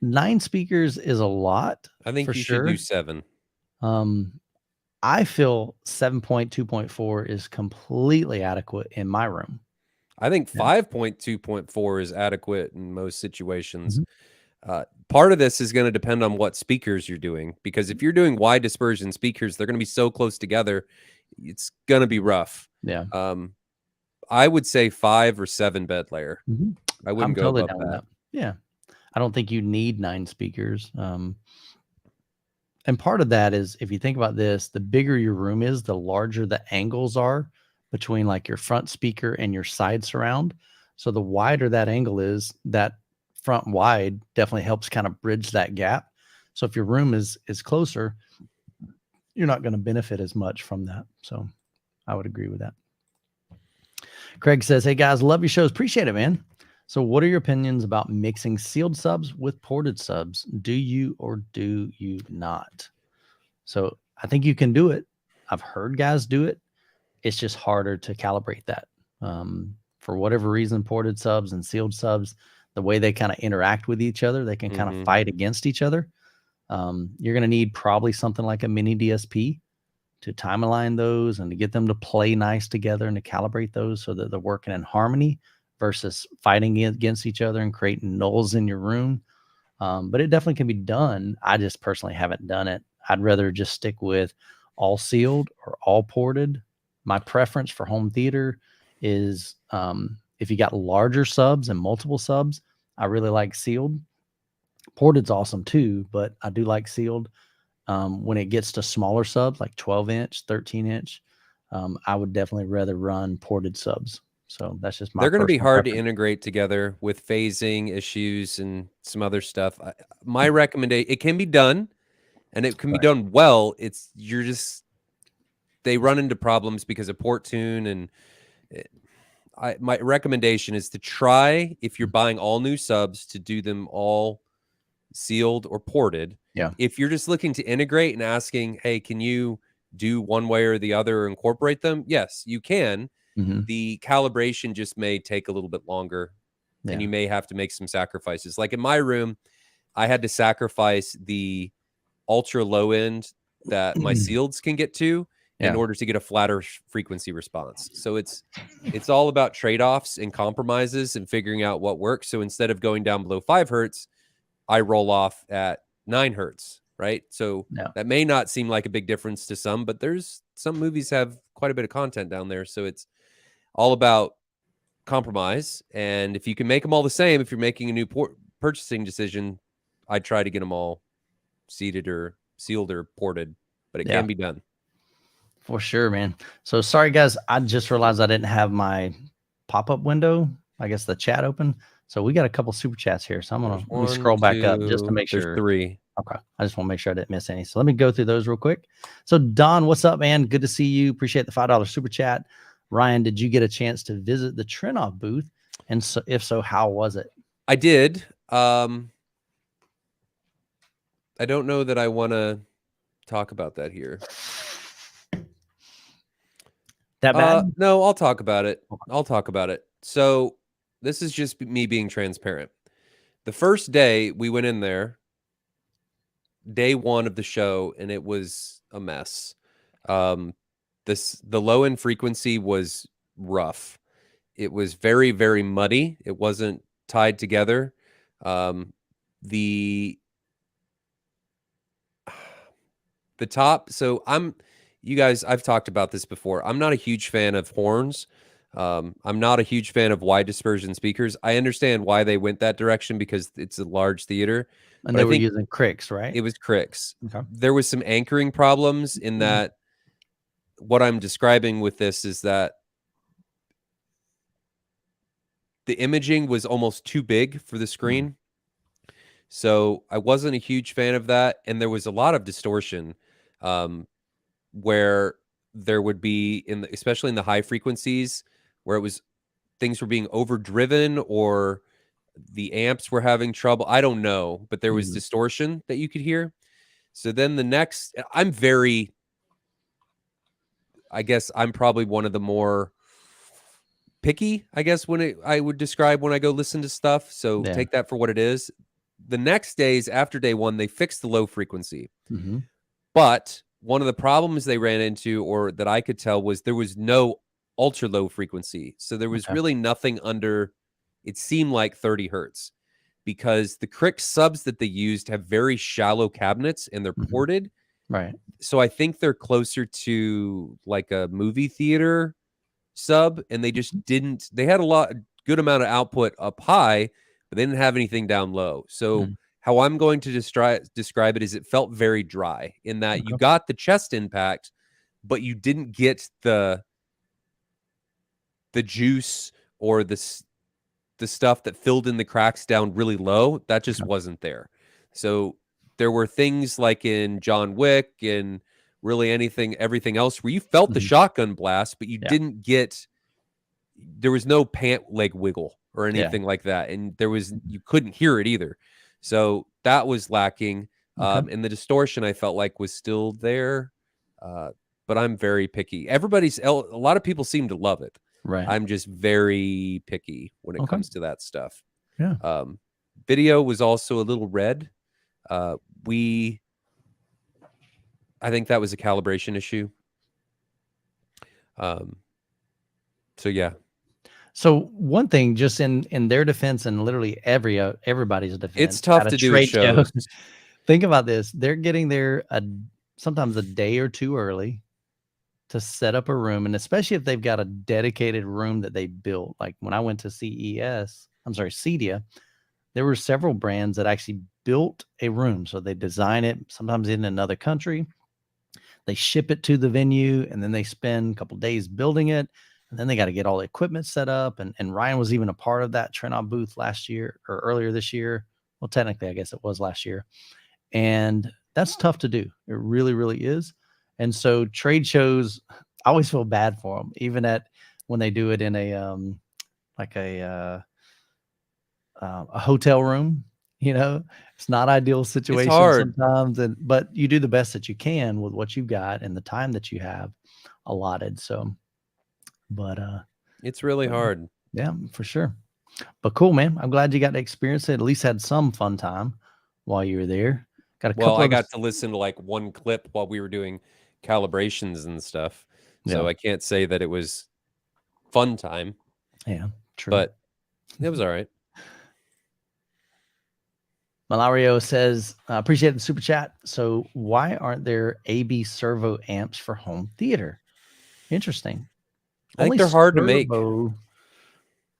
9 speakers is a lot. I think you should do 7. I feel 7.2.4 is completely adequate in my room. I think 5.2.4 is adequate in most situations. Part of this is going to depend on what speakers you're doing, because if you're doing wide dispersion speakers, they're going to be so close together, it's going to be rough. Yeah. I would say 5 or 7 bed layer. I wouldn't go above that. Yeah. I don't think you need 9 speakers. And part of that is, if you think about this, the bigger your room is, the larger the angles are between like your front speaker and your side surround. So the wider that angle is, that front wide definitely helps kind of bridge that gap. So if your room is closer, you're not going to benefit as much from that. So I would agree with that. Craig says, hey guys, love your shows. Appreciate it, man. So what are your opinions about mixing sealed subs with ported subs? Do you or do you not? So I think you can do it. I've heard guys do it. It's just harder to calibrate that. For whatever reason, ported subs and sealed subs, the way they kind of interact with each other, they can kind of fight against each other. You're going to need probably something like a mini DSP to time align those and to get them to play nice together and to calibrate those so that they're working in harmony versus fighting against each other and creating nulls in your room. But it definitely can be done. I just personally haven't done it. I'd rather just stick with all sealed or all ported. My preference for home theater is if you got larger subs and multiple subs, I really like sealed. Ported's awesome too, but I do like sealed. When it gets to smaller subs, like 12-inch, 13-inch, I would definitely rather run ported subs. So that's just my. They're going to be hard to integrate together with phasing issues and some other stuff. My recommendation, it can be done, and it can be done well. They run into problems because of port tune, and my recommendation is to try, if you're buying all new subs, to do them all sealed or ported. Yeah. If you're just looking to integrate and asking, hey, can you do one way or the other or incorporate them? Yes, you can. The calibration just may take a little bit longer, and you may have to make some sacrifices. Like in my room, I had to sacrifice the ultra low end that my sealeds can get to in order to get a flatter frequency response. So it's all about trade-offs and compromises and figuring out what works. So instead of going down below 5 hertz, I roll off at 9 hertz, right? So that may not seem like a big difference to some, but there's some movies have quite a bit of content down there. So it's all about compromise. And if you can make them all the same, if you're making a new purchasing decision, I'd try to get them all seated or sealed or ported, but it can be done. For sure, man. So sorry, guys. I just realized I didn't have my pop-up window, I guess the chat open. So we got a couple super chats here. So let me scroll back up just to make sure. There's 3. Okay. I just want to make sure I didn't miss any. So let me go through those real quick. So Don, what's up, man? Good to see you. Appreciate the $5 super chat. Ryan, did you get a chance to visit the Trinoff booth? And so, if so, how was it? I did. I don't know that I want to talk about that here. That bad? No, I'll talk about it. I'll talk about it. So this is just me being transparent. The first day we went in there, day one of the show, and it was a mess. The low end frequency was rough. It was very, very muddy. It wasn't tied together. The top. So you guys, I've talked about this before. I'm not a huge fan of horns. I'm not a huge fan of wide dispersion speakers. I understand why they went that direction because it's a large theater. And they were using cricks, right? It was cricks. Okay. There was some anchoring problems in that. What I'm describing with this is that the imaging was almost too big for the screen. So I wasn't a huge fan of that. And there was a lot of distortion where there would be, especially in the high frequencies, where things were being overdriven or the amps were having trouble. I don't know, but there was distortion that you could hear. So then I guess I'm probably one of the more picky, I guess, I would describe when I go listen to stuff. So take that for what it is. The next days after day one, they fixed the low frequency. But one of the problems they ran into, or that I could tell, was there was no ultra low frequency. So there was really nothing under, it seemed like 30 hertz, because the Crick subs that they used have very shallow cabinets and they're ported. Right. So I think they're closer to like a movie theater sub, and they just didn't, they had good amount of output up high, but they didn't have anything down low. So how I'm going to describe it is it felt very dry in that you got the chest impact, but you didn't get the juice or the stuff that filled in the cracks down really low. That just wasn't there. So there were things like in John Wick and really everything else where you felt the shotgun blast, but you didn't there was no pant leg wiggle or anything like that. And you couldn't hear it either. So that was lacking. And the distortion I felt like was still there. But I'm very picky. A lot of people seem to love it. Right. I'm just very picky when it comes to that stuff. Yeah. Video was also a little red. I think that was a calibration issue. So yeah. So one thing, just in their defense and literally everybody's defense, it's tough to do shows. Think about this: they're getting there sometimes a day or two early to set up a room, and especially if they've got a dedicated room that they built. Like when I went to CEDIA, there were several brands that actually built a room. So they design it, sometimes in another country. They ship it to the venue, and then they spend a couple days building it. And then they got to get all the equipment set up. And Ryan was even a part of that Trenton booth last year or earlier this year. Well, technically, I guess it was last year. And that's tough to do. It really, really is. And so trade shows, I always feel bad for them, even when they do it in a hotel room. It's not ideal situation sometimes, but you do the best that you can with what you've got and the time that you have allotted. So, but it's really hard. Yeah, for sure. But cool, man. I'm glad you got to experience it. At least had some fun time while you were there. I got to listen to like one clip while we were doing calibrations and stuff. So I can't say that it was fun time. Yeah, true. But it was all right. Malario says, appreciate the super chat. So why aren't there AB servo amps for home theater? Interesting. I think they're hard to make.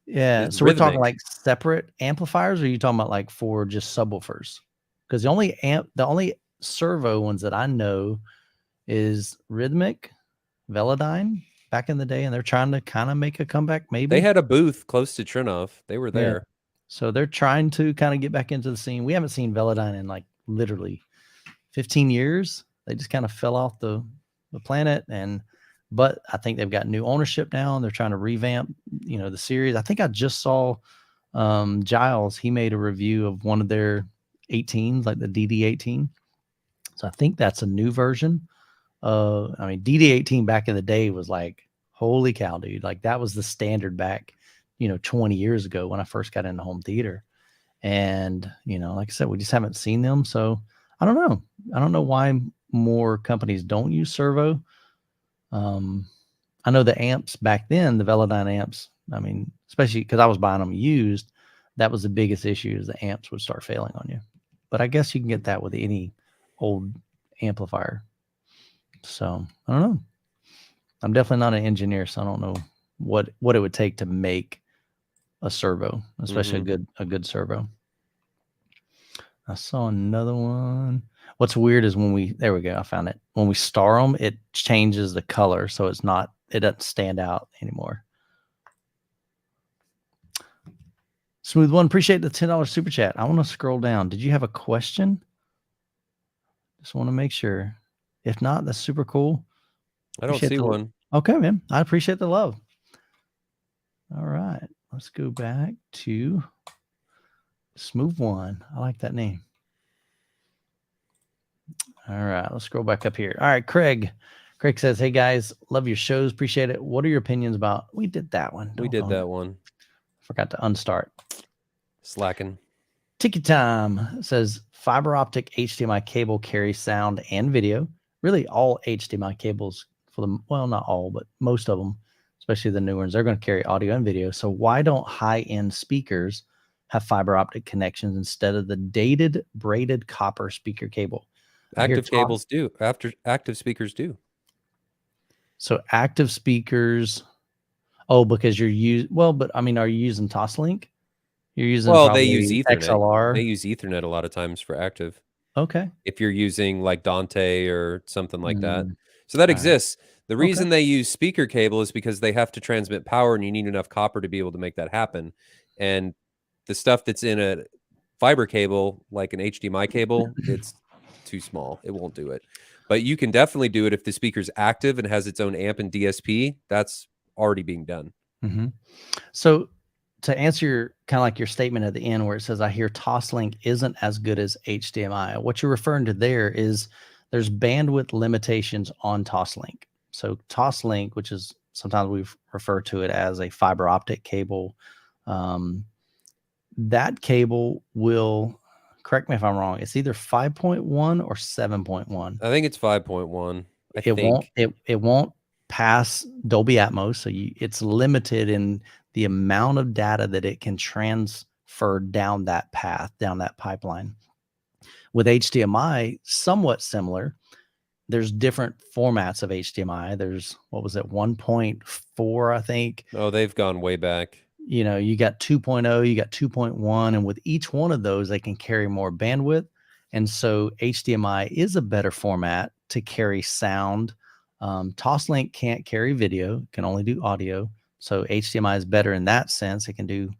Yeah. So we're talking like separate amplifiers, or are you talking about like for just subwoofers? Because the only servo ones that I know is Rhythmic, Velodyne back in the day, and they're trying to kind of make a comeback. Maybe they had a booth close to Trinov. They were there. Yeah. So they're trying to kind of get back into the scene. We haven't seen Velodyne in like literally 15 years. They just kind of fell off the planet. But I think they've got new ownership now, and they're trying to revamp, the series. I think I just saw Giles. He made a review of one of their 18s, like the DD18. So I think that's a new version. DD18 back in the day was like, holy cow, dude. Like that was the standard back 20 years ago when I first got into home theater. And, like I said, we just haven't seen them. So I don't know. I don't know why more companies don't use servo. I know the amps back then, the Velodyne amps, I mean, especially because I was buying them used, that was the biggest issue, is the amps would start failing on you. But I guess you can get that with any old amplifier. So I don't know. I'm definitely not an engineer, so I don't know what it would take to make a servo, especially a good servo. I saw another one. What's weird is there we go, I found it. When we star them, it changes the color, so it doesn't stand out anymore. Smooth One, appreciate the $10 super chat. I want to scroll down. Did you have a question? Just want to make sure. If not, that's super cool. I don't see one. Okay, man. I appreciate the love. All right. Let's go back to Smooth One. I like that name. All right. Let's scroll back up here. All right. Craig says, hey, guys, love your shows. Appreciate it. What are your opinions about? We did that one. We did that one. Forgot to unstart. Slacking. Tiki Time says, fiber optic HDMI cable carries sound and video. Really, all HDMI cables not all, but most of them, especially the new ones, they're going to carry audio and video. So why don't high-end speakers have fiber optic connections instead of the dated braided copper speaker cable? Active cables do. Active speakers do. So active speakers. Oh, because are you using Toslink? You're using they use Ethernet. XLR. They use Ethernet a lot of times for active. Okay. If you're using like Dante or something like that. So that exists. The reason they use speaker cable is because they have to transmit power, and you need enough copper to be able to make that happen. And the stuff that's in a fiber cable, like an HDMI cable, it's too small. It won't do it. But you can definitely do it if the speaker's active and has its own amp and DSP. That's already being done. So to answer your statement at the end where it says, I hear Toslink isn't as good as HDMI, what you're referring to there is there's bandwidth limitations on Toslink. So Toslink, which is sometimes we refer to it as a fiber optic cable, that cable will, correct me if I'm wrong, it's either 5.1 or 7.1. I think it's 5.1. It won't pass Dolby Atmos, so it's limited in the amount of data that it can transfer down that path, down that pipeline. With HDMI, somewhat similar. There's different formats of HDMI. There's, 1.4, I think. Oh, they've gone way back. You got 2.0, you got 2.1, and with each one of those, they can carry more bandwidth. And so HDMI is a better format to carry sound. Toslink can't carry video, can only do audio. So HDMI is better in that sense. It can do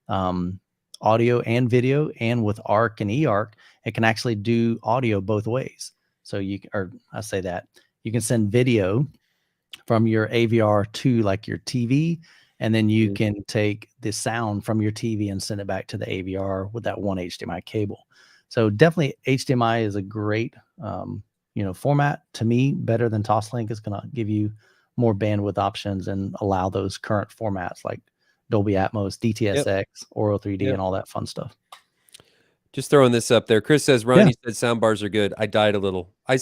audio and video, and with ARC and eARC, it can actually do audio both ways. So you can send video from your AVR to like your TV, and then you can take the sound from your TV and send it back to the AVR with that one HDMI cable. So definitely HDMI is a great format. To me, better than Toslink. Is going to give you more bandwidth options and allow those current formats like Dolby Atmos, DTS:X, Auro 3D, and all that fun stuff. Just throwing this up there. Chris says, Ron, you said sound bars are good. I died a little. I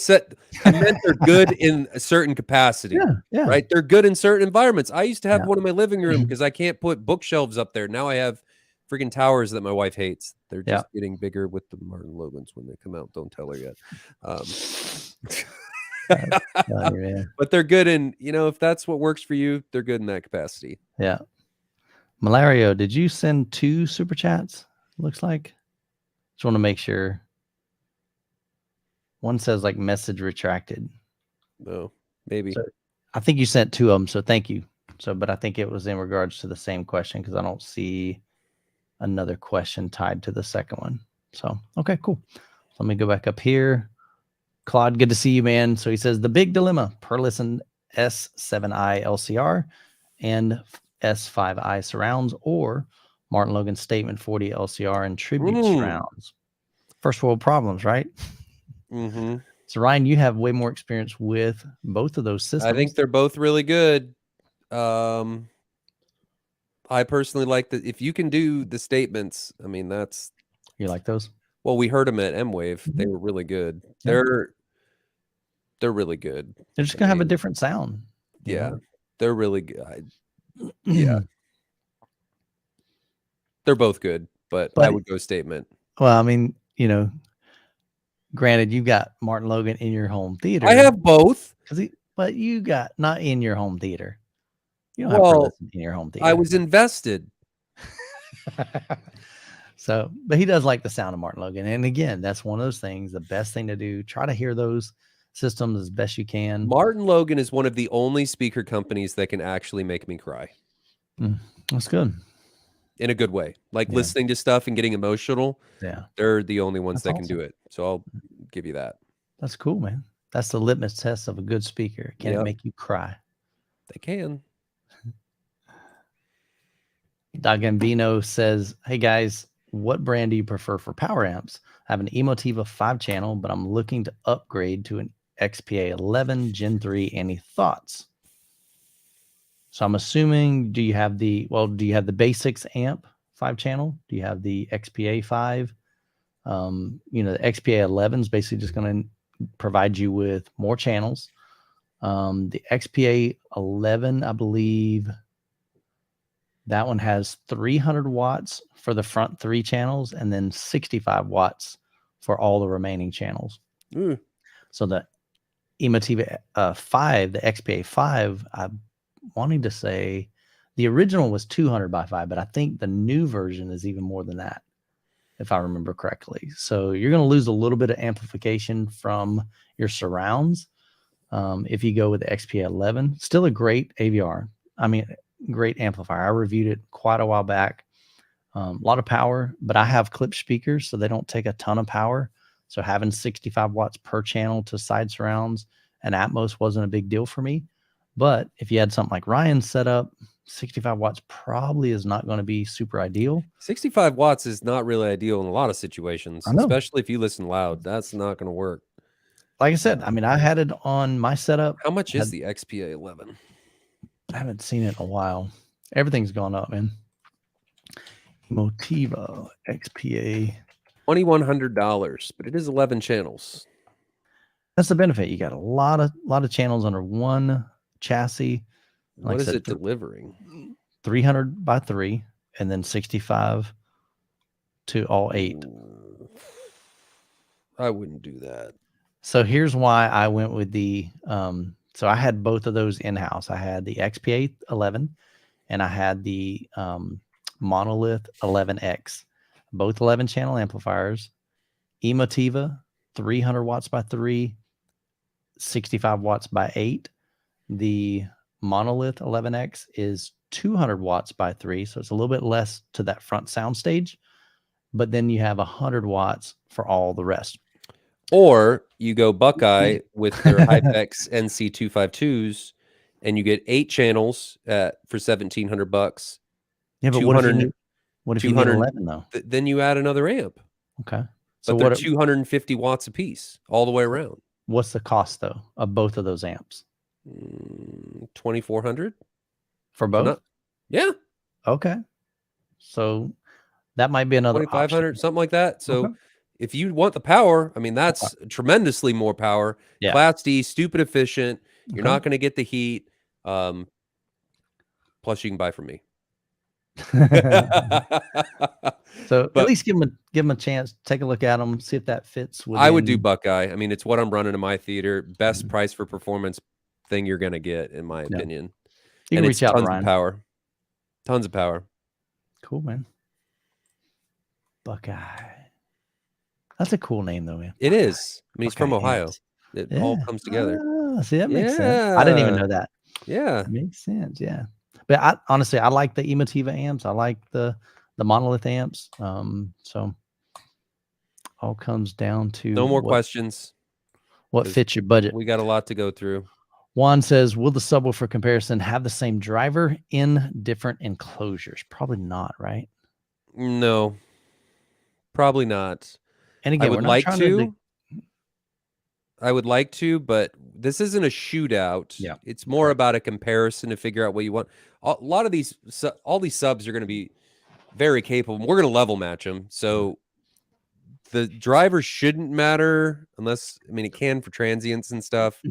meant they're good in a certain capacity. Yeah. Right? They're good in certain environments. I used to have one in my living room because I can't put bookshelves up there. Now I have freaking towers that my wife hates. They're just getting bigger with the Martin Logans when they come out. Don't tell her yet. But they're good in, if that's what works for you, they're good in that capacity. Yeah. Malario, did you send 2 super chats? Looks like. Just want to make sure. One says like message retracted. Oh, maybe. So I think you sent 2 of them, so thank you. But I think it was in regards to the same question because I don't see another question tied to the second one. So, okay, cool. Let me go back up here. Claude, good to see you, man. So he says, the big dilemma, Perlison S7i LCR and S5i surrounds, or Martin Logan Statement 40 LCR and Tribute surrounds. First world problems, right? So Ryan, you have way more experience with both of those systems. I think they're both really good. I personally like that. If you can do the statements, I mean, that's You like those? Well, we heard them at MWave. They were really good. Yeah. They're really good. They're just gonna have a different sound. Yeah, they're really good. Yeah, they're both good, but I would go Statement. Well, I mean, granted, you've got Martin Logan in your home theater. I have both. But you got not in your home theater. You don't have Burleson in your home theater. I was invested. So, but he does like the sound of Martin Logan. And again, that's one of those things, the best thing to do, try to hear those systems as best you can. Martin Logan is one of the only speaker companies that can actually make me cry. That's good. In a good way. Like listening to stuff and getting emotional. Yeah. They're the only ones that can do it. So I'll give you that. That's cool, man. That's the litmus test of a good speaker. Can it make you cry? They can. Dagambino says, hey guys, what brand do you prefer for power amps? I have an Emotiva 5-channel, but I'm looking to upgrade to an XPA 11 Gen 3. Any thoughts? So I'm assuming, do you have the Basics amp 5-channel? Do you have the XPA 5? The XPA 11 is basically just going to provide you with more channels. The XPA 11, I believe that one has 300 watts for the front 3 channels and then 65 watts for all the remaining channels. So the Emotiva 5, the XPA 5, I'm wanting to say the original was 200 by 5, but I think the new version is even more than that, if I remember correctly. So you're going to lose a little bit of amplification from your surrounds if you go with the XPA 11. Still a great AVR. I mean, great amplifier. I reviewed it quite a while back. A lot of power, but I have clip speakers, so they don't take a ton of power. So having 65 watts per channel to side surrounds and Atmos wasn't a big deal for me. But if you had something like Ryan's set up, 65 watts probably is not going to be super ideal. 65 watts is not really ideal in a lot of situations, especially if you listen loud. That's not going to work. Like I said, I mean, I had it on my setup. How much is the XPA 11? I haven't seen it in a while. Everything's gone up, man. Motiva XPA. $2,100, but it is 11 channels. That's the benefit. You got a lot of channels under one chassis. Like what is it delivering? 300 by 3 and then 65 to all 8. I wouldn't do that. So here's why I went with the so I had both of those in-house. I had the XPA 11 and I had the Monolith 11X, both 11 channel amplifiers. Emotiva 300 watts by 3, 65 watts by 8. The Monolith 11X is 200 watts by 3, so it's a little bit less to that front sound stage, but then you have 100 watts for all the rest. Or you go Buckeye with their Hypex NC252s and you get 8 channels for $1,700. Yeah, but what if you need 11 though? Then you add another amp. Okay. So they're 250 watts a piece all the way around. What's the cost though of both of those amps? 2,400 for both. Yeah. Okay. So that might be another 2,500, something like that. So if you want the power, I mean, that's tremendously more power. Yeah. Class D, stupid efficient. You're not going to get the heat. Plus, you can buy from me. So at least give them a chance. Take a look at them. See if that fits. I would do Buckeye. I mean, it's what I'm running in my theater. Best price for performance thing you're going to get, in my opinion. You can reach out to Ryan. Tons of power. Tons of power. Cool, man. Buckeye. That's a cool name, though, man. It is. I mean, he's from Ohio. It all comes together. See, that makes sense. I didn't even know that. Yeah. It makes sense. Yeah. But honestly, I like the Emotiva amps. I like the Monolith amps. So all comes down to no more questions. What fits your budget? We got a lot to go through. Juan says, will the subwoofer comparison have the same driver in different enclosures? Probably not, right? No, probably not. And again, I would like to. I would like to, but this isn't a shootout. Yeah, it's more about a comparison to figure out what you want. A lot of all these subs are going to be very capable. We're going to level match them. So the driver shouldn't matter unless, I mean, it can for transients and stuff.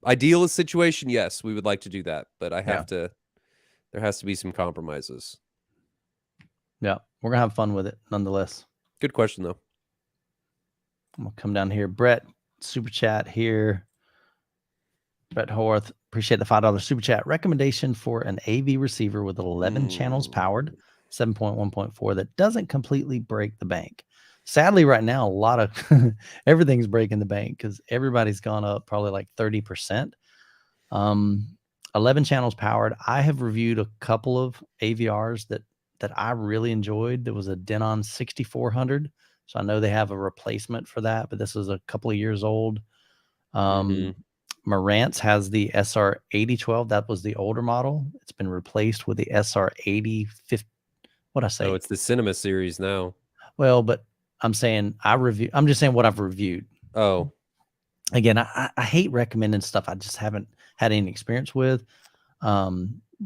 Idealist situation, yes, we would like to do that, but I have to. There has to be some compromises. Yeah, we're gonna have fun with it nonetheless. Good question though. I'm gonna come down here. Brett, super chat here. Brett Horth, appreciate the $5 super chat. Recommendation for an AV receiver with 11 channels powered, 7.1.4 that doesn't completely break the bank. Sadly, right now, a lot of everything's breaking the bank because everybody's gone up probably like 30%. 11 channels powered. I have reviewed a couple of AVRs that I really enjoyed. There was a Denon 6400. So I know they have a replacement for that, but this is a couple of years old. Marantz has the SR8012. That was the older model. It's been replaced with the SR8050. What'd I say? Oh, it's the Cinema series now. Well, but I'm saying I'm just saying what I've reviewed. Oh. Again, I hate recommending stuff I just haven't had any experience with. But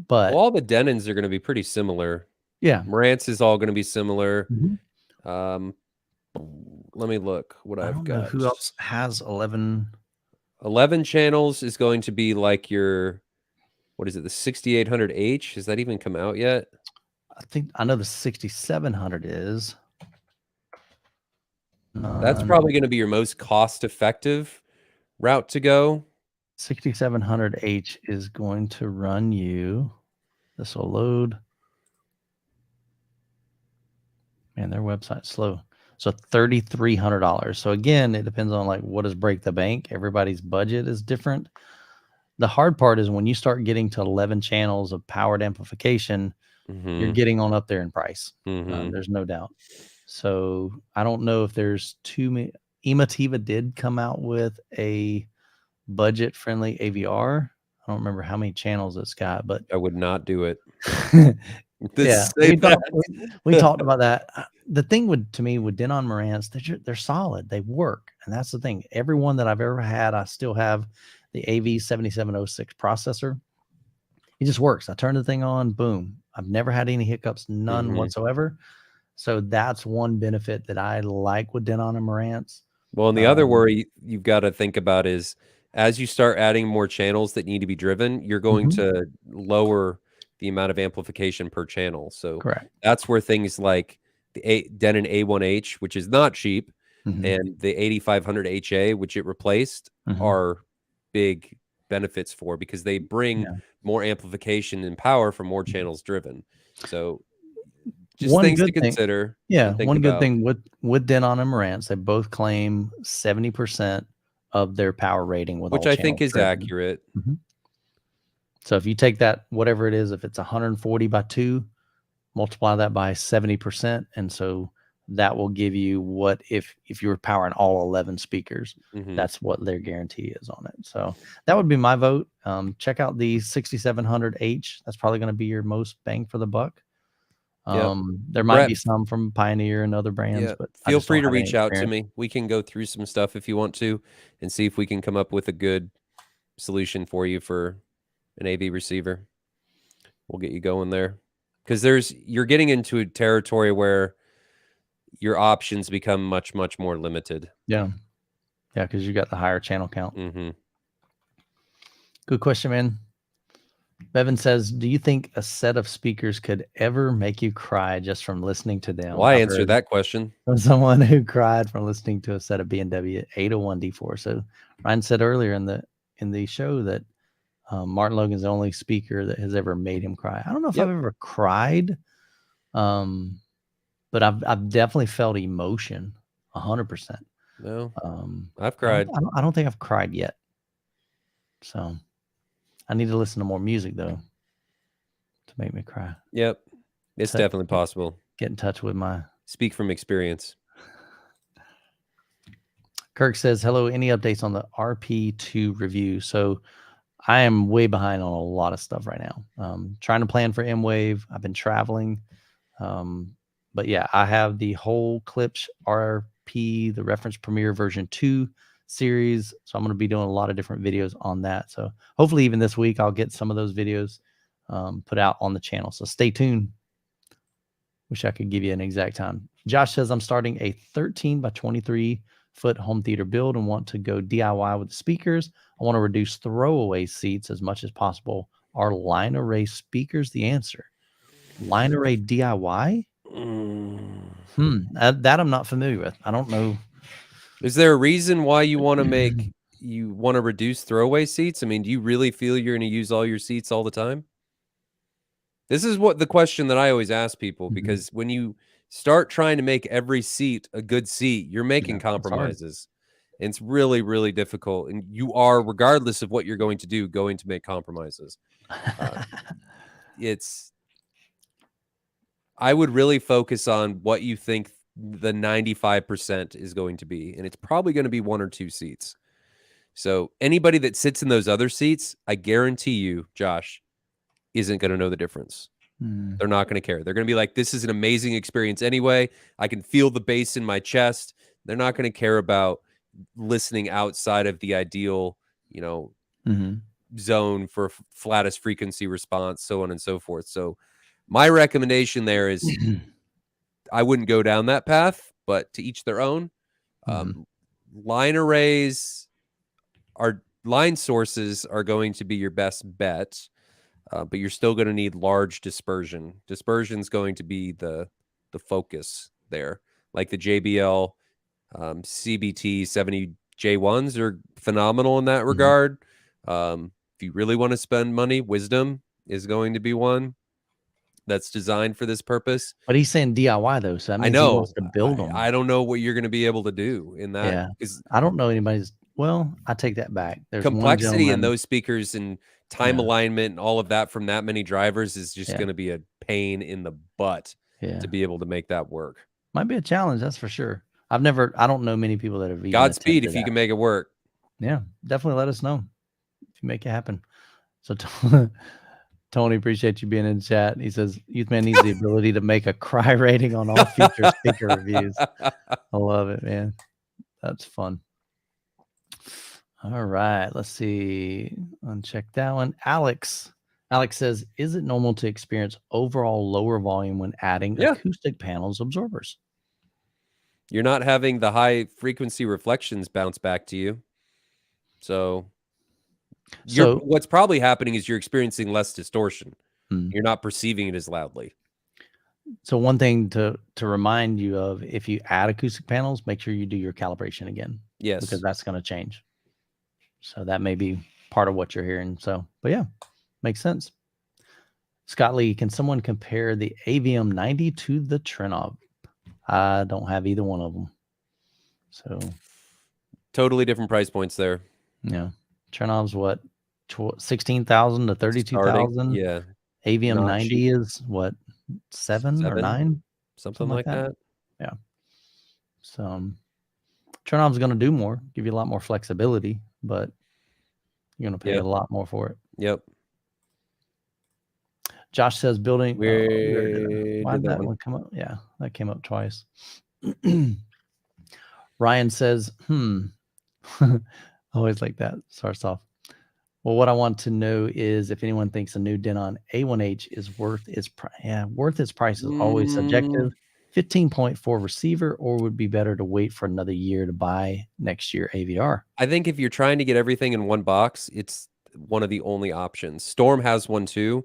well, all the Denons are going to be pretty similar. Yeah. Marantz is all going to be similar. Let me look what I've got. I don't know who else has 11 channels is going to be like your, what is it, the 6800H? Has that even come out yet? I know the 6700 is. That's probably going to be your most cost-effective route to go. 6700H is going to run you. This will load. Man, their website's slow. So $3,300. So again, it depends on like what does break the bank. Everybody's budget is different. The hard part is when you start getting to 11 channels of powered amplification, you're getting on up there in price. There's no doubt. So I don't know if there's too many. Emotiva did come out with a budget-friendly AVR. I don't remember how many channels it's got, but I would not do it. Yeah, we talked about that. The thing to me with Denon Marantz, they're solid. They work, and that's the thing. Every one that I've ever had, I still have the AV7706 processor. It just works. I turn the thing on, boom. I've never had any hiccups, none whatsoever. So that's one benefit that I like with Denon and Marantz. Well, and the other worry you've got to think about is as you start adding more channels that need to be driven, you're going to lower the amount of amplification per channel. So that's where things like the Denon A1H, which is not cheap, and the 8500 HA, which it replaced, are big benefits for, because they bring more amplification and power for more channels driven. So just things to consider. One good thing with Denon and Marantz, they both claim 70% of their power rating with which I think is accurate. So if you take that, whatever it is, if it's 140 by 2, multiply that by 70%, and so that will give you what if you were powering all 11 speakers, that's what their guarantee is on it. So that would be my vote. Check out the 6700H. That's probably going to be your most bang for the buck. There might be some from Pioneer and other brands, but feel free to reach out to me. We can go through some stuff if you want to and see if we can come up with a good solution for you for an AV receiver. We'll get you going there, because you're getting into a territory where your options become much, much more limited. Yeah, because you got the higher channel count. Good question, man. Bevan says, do you think a set of speakers could ever make you cry just from listening to them? Well, I answered that question from someone who cried from listening to a set of B&W 801 D4. So Ryan said earlier in the show that Martin Logan's the only speaker that has ever made him cry. I don't know if I've ever cried, but I've definitely felt emotion 100%. No, I've cried. I don't think I've cried yet. So I need to listen to more music though to make me cry. Yep, it's definitely possible. Get in touch with my speak from experience. Kirk says, hello, any updates on the RP2 review? So I am way behind on a lot of stuff right now. Trying to plan for MWave. I've been traveling. But yeah, I have the whole Klipsch RP, the Reference Premiere version 2 series. So I'm going to be doing a lot of different videos on that. So hopefully even this week, I'll get some of those videos put out on the channel. So stay tuned. Wish I could give you an exact time. Josh says, I'm starting a 13 by 23 foot home theater build and want to go DIY with the speakers. I want to reduce throwaway seats as much as possible. Are line array speakers the answer? Line array DIY? That I'm not familiar with. I don't know. Is there a reason why you want to reduce throwaway seats? I mean, do you really feel you're going to use all your seats all the time? This is what the question that I always ask people, because when you start trying to make every seat a good seat, you're making compromises. And it's really, really difficult. And you are, regardless of what you're going to do, going to make compromises. I would really focus on what you think the 95% is going to be. And it's probably going to be 1 or 2 seats. So anybody that sits in those other seats, I guarantee you, Josh, isn't going to know the difference. They're not going to care. They're going to be like, this is an amazing experience anyway. I can feel the bass in my chest. They're not going to care about listening outside of the ideal, zone for flattest frequency response, so on and so forth. So my recommendation there is I wouldn't go down that path, but to each their own. Line arrays line sources are going to be your best bet. But you're still going to need large dispersion. Dispersion is going to be the focus there. Like the JBL CBT 70J1s are phenomenal in that regard. If you really want to spend money, Wisdom is going to be one that's designed for this purpose. But he's saying DIY though, so that means he wants to build them. I don't know what you're going to be able to do in that. Yeah, I don't know anybody's. Well, I take that back. There's complexity in those speakers and time alignment and all of that from that many drivers is just going to be a pain in the butt to be able to make that work. Might be a challenge, that's for sure. I don't know many people that have. Godspeed if you can make it work. Yeah, definitely let us know if you make it happen. So Tony, appreciate you being in the chat. He says, Youthman needs the ability to make a cry rating on all future speaker reviews. I love it, man. That's fun. All right, let's see. Uncheck that one. Alex says, is it normal to experience overall lower volume when adding acoustic panels absorbers? You're not having the high frequency reflections bounce back to you. So what's probably happening is you're experiencing less distortion. You're not perceiving it as loudly. So one thing to remind you of, if you add acoustic panels, make sure you do your calibration again. Yes. Because that's going to change. So that may be part of what you're hearing. So, but yeah, makes sense. Scott Lee, can someone compare the AVM 90 to the Trinnov? I don't have either one of them. So totally different price points there. Yeah. Trinnov's what? 16,000 to 32,000. Yeah. AVM not 90 cheap. Is what? 7 or 9? Something like that. Yeah. So Trinov's going to do more, give you a lot more flexibility, but you're going to pay a lot more for it. Yep. Josh says building. Why did that one come up? Yeah, that came up twice. Ryan says, always like that. Starts off. Well, what I want to know is if anyone thinks a new Denon A1H is worth its price. Yeah, worth its price is always subjective. 15.4 receiver, or would be better to wait for another year to buy next year AVR? I think if you're trying to get everything in one box, it's one of the only options. Storm has one too.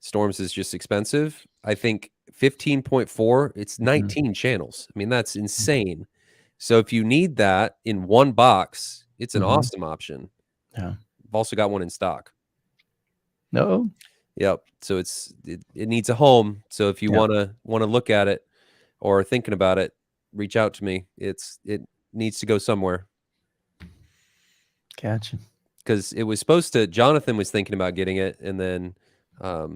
Storms is just expensive. I think 15.4, it's 19 channels. I mean, that's insane. So if you need that in one box, it's an awesome option. Yeah. I've also got one in stock. No. Yep. So it needs a home. So if you want to look at it or thinking about it, reach out to me. It needs to go somewhere. Gotcha. Because it was supposed to, Jonathan was thinking about getting it, and then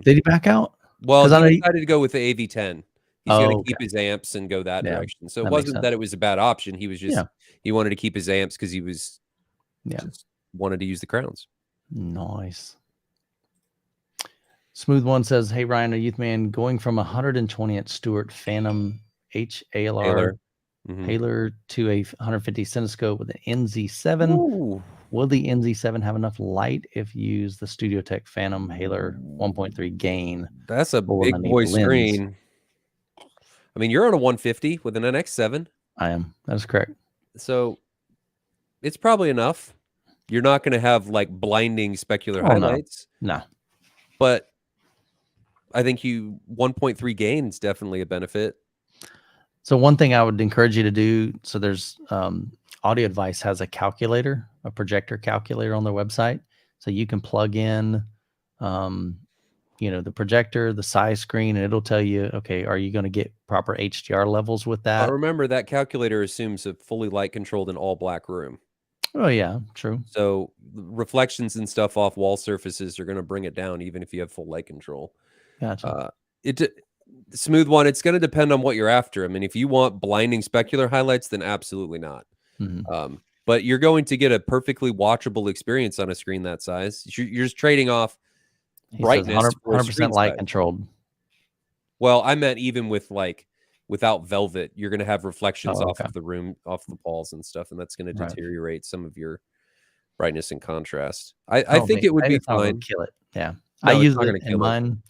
did he back out? Well, he decided to go with the AV10. He's going to keep his amps and go that direction. So it wasn't that it was a bad option. He was just he wanted to keep his amps because he was just wanted to use the crowns. Nice. Smooth One says, "Hey Ryan, a Youthman, going from 120 at Stewart Phantom HALR Haler to a 150 Cinescope with an NZ7. Ooh. Will the NZ7 have enough light if you use the Studio Tech Phantom Haler 1.3 gain? That's a big boy screen. I mean, you're on a 150 with an NX7. I am. That's correct. So it's probably enough. You're not going to have like blinding specular highlights. No. But I think 1.3 gain is definitely a benefit. So one thing I would encourage you to do, so there's Audio Advice has a calculator, a projector calculator on their website. So you can plug in, the projector, the size screen, and it'll tell you, okay, are you going to get proper HDR levels with that? But remember, that calculator assumes a fully light controlled and all black room. Oh yeah, true. So reflections and stuff off wall surfaces are going to bring it down, even if you have full light control. Gotcha. Smooth one, it's going to depend on what you're after. I mean, if you want blinding specular highlights, then absolutely not. But you're going to get a perfectly watchable experience on a screen that size. You're just trading off brightness for 100% light controlled. Well, I meant even with without velvet, you're going to have reflections off of the room, off the walls and stuff, and that's going to deteriorate some of your brightness and contrast. I think it would be fine. Kill it. Yeah. No, I use it in mine.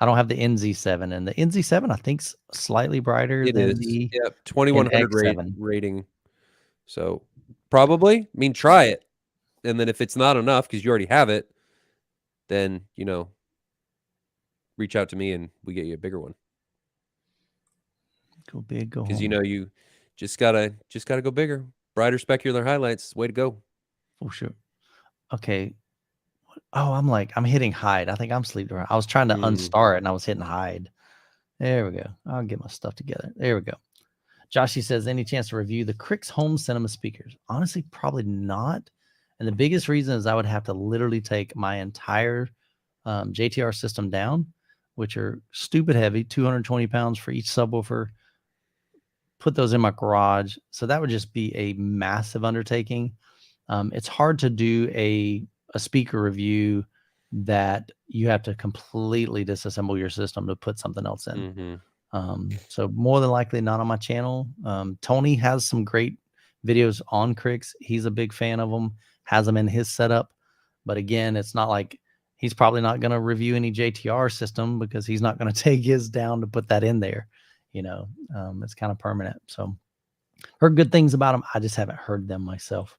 I don't have the NZ7, and the NZ7 I think's slightly brighter than the 2100 rating. So probably, I mean, try it, and then if it's not enough because you already have it, then reach out to me and we get you a bigger one. Go big, go home. Because you just gotta go bigger, brighter specular highlights. Way to go! Oh sure. Okay. Oh, I'm hitting hide. I think I'm sleep around. I was trying to unstar it and I was hitting hide. There we go. I'll get my stuff together. There we go. Joshy says, any chance to review the Crix home cinema speakers? Honestly, probably not. And the biggest reason is I would have to literally take my entire JTR system down, which are stupid heavy, 220 pounds for each subwoofer, put those in my garage. So that would just be a massive undertaking. It's hard to do a speaker review that you have to completely disassemble your system to put something else in. So more than likely not on my channel. Tony has some great videos on Crix. He's a big fan of them, has them in his setup. But again, it's not like he's probably not going to review any JTR system because he's not going to take his down to put that in there. It's kind of permanent. So heard good things about them. I just haven't heard them myself.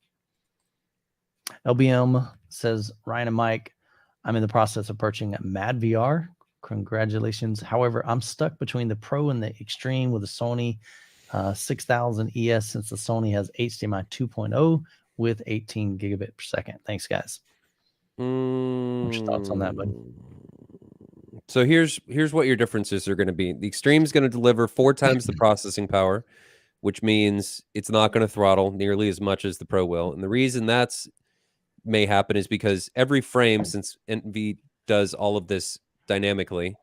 LBM says, Ryan and Mike, I'm in the process of purchasing a Mad VR. Congratulations. However, I'm stuck between the Pro and the Extreme with the Sony 6000 ES since the Sony has HDMI 2.0 with 18 gigabit per second. Thanks, guys. What's your thoughts on that, bud? So here's what your differences are going to be. The Extreme is going to deliver 4 times the processing power, which means it's not going to throttle nearly as much as the Pro will. And the reason that's may happen is because every frame, since NV does all of this dynamically,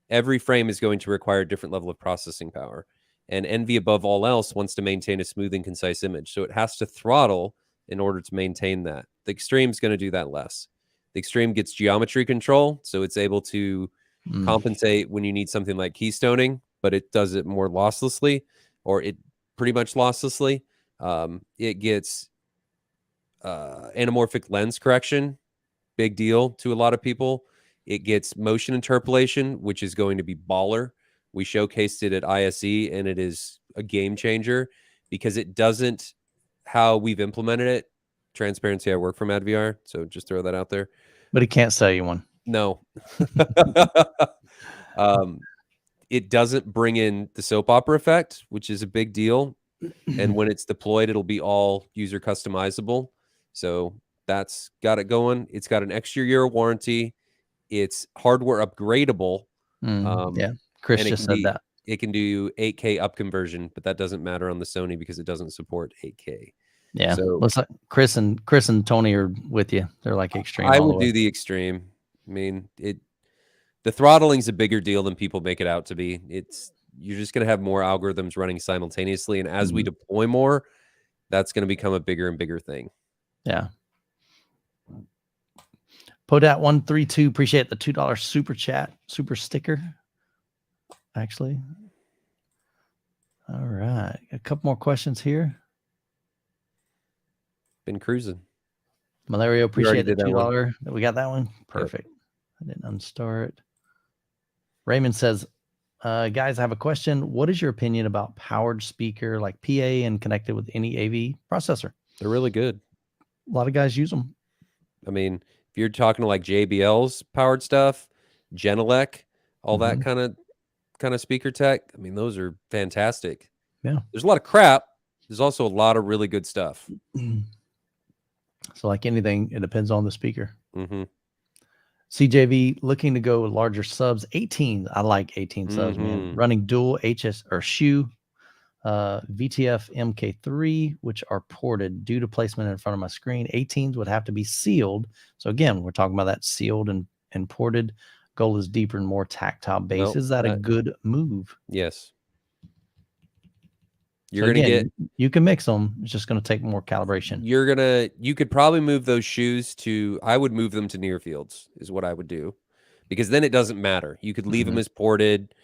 every frame is going to require a different level of processing power. And NV, above all else, wants to maintain a smooth and concise image. So it has to throttle in order to maintain that. The Extreme is going to do that less. The Extreme gets geometry control, so it's able to compensate when you need something like keystoning, but it does it more losslessly, or it pretty much losslessly. It gets anamorphic lens correction, big deal to a lot of people. It gets motion interpolation, which is going to be baller. We showcased it at ISE, and it is a game changer because it doesn't, how we've implemented it, transparency, I work from AdVR, so just throw that out there. But he can't sell you one. No. It doesn't bring in the soap opera effect, which is a big deal. And when it's deployed, it'll be all user customizable. So that's got it going. It's got an extra year of warranty. It's hardware upgradable. Yeah, Chris just said that. It can do 8K up conversion, but that doesn't matter on the Sony because it doesn't support 8K. Yeah, so looks like Chris and Tony are with you. They're like Extreme. I would do the Extreme. I mean, the throttling's a bigger deal than people make it out to be. You're just going to have more algorithms running simultaneously, and as we deploy more, that's going to become a bigger and bigger thing. Yeah. Podat132, appreciate the $2 super chat, super sticker. Actually, all right, a couple more questions here. Been cruising. Malario, appreciate the $2. We got that one. Perfect. Yep. I didn't unstart. Raymond says, Guys, I have a question. What is your opinion about powered speaker like PA and connected with any AV processor? They're really good. A lot of guys use them. I mean, if you're talking to like JBL's powered stuff, Genelec, all that kind of speaker tech, I mean, those are fantastic. Yeah. There's a lot of crap. There's also a lot of really good stuff. So like anything, it depends on the speaker. Mm-hmm. CJV looking to go with larger subs, 18. I like 18 subs, man. Running dual HS or shoe, VTF MK3, which are ported due to placement in front of my screen. 18s would have to be sealed. So again, we're talking about that sealed and ported. Goal is deeper and more tactile bass. Nope, Is that a good move? Yes. You're so again, you can mix them. It's just going to take more calibration. You could probably move those shoes to, I would move them to near fields is what I would do, because then it doesn't matter. You could leave them as ported.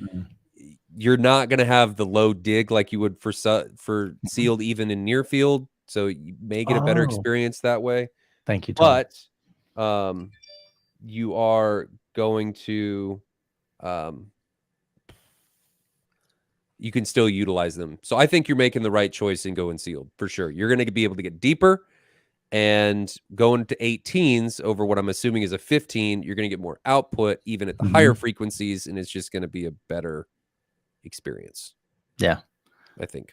You're not going to have the low dig like you would for sealed even in near field. So you may get a better experience that way. Thank you, Tom. But you are going to, you can still utilize them. So I think you're making the right choice in going sealed for sure. You're going to be able to get deeper, and going to 18s over what I'm assuming is a 15, you're going to get more output even at the higher frequencies, and it's just going to be a better experience. Yeah. I think.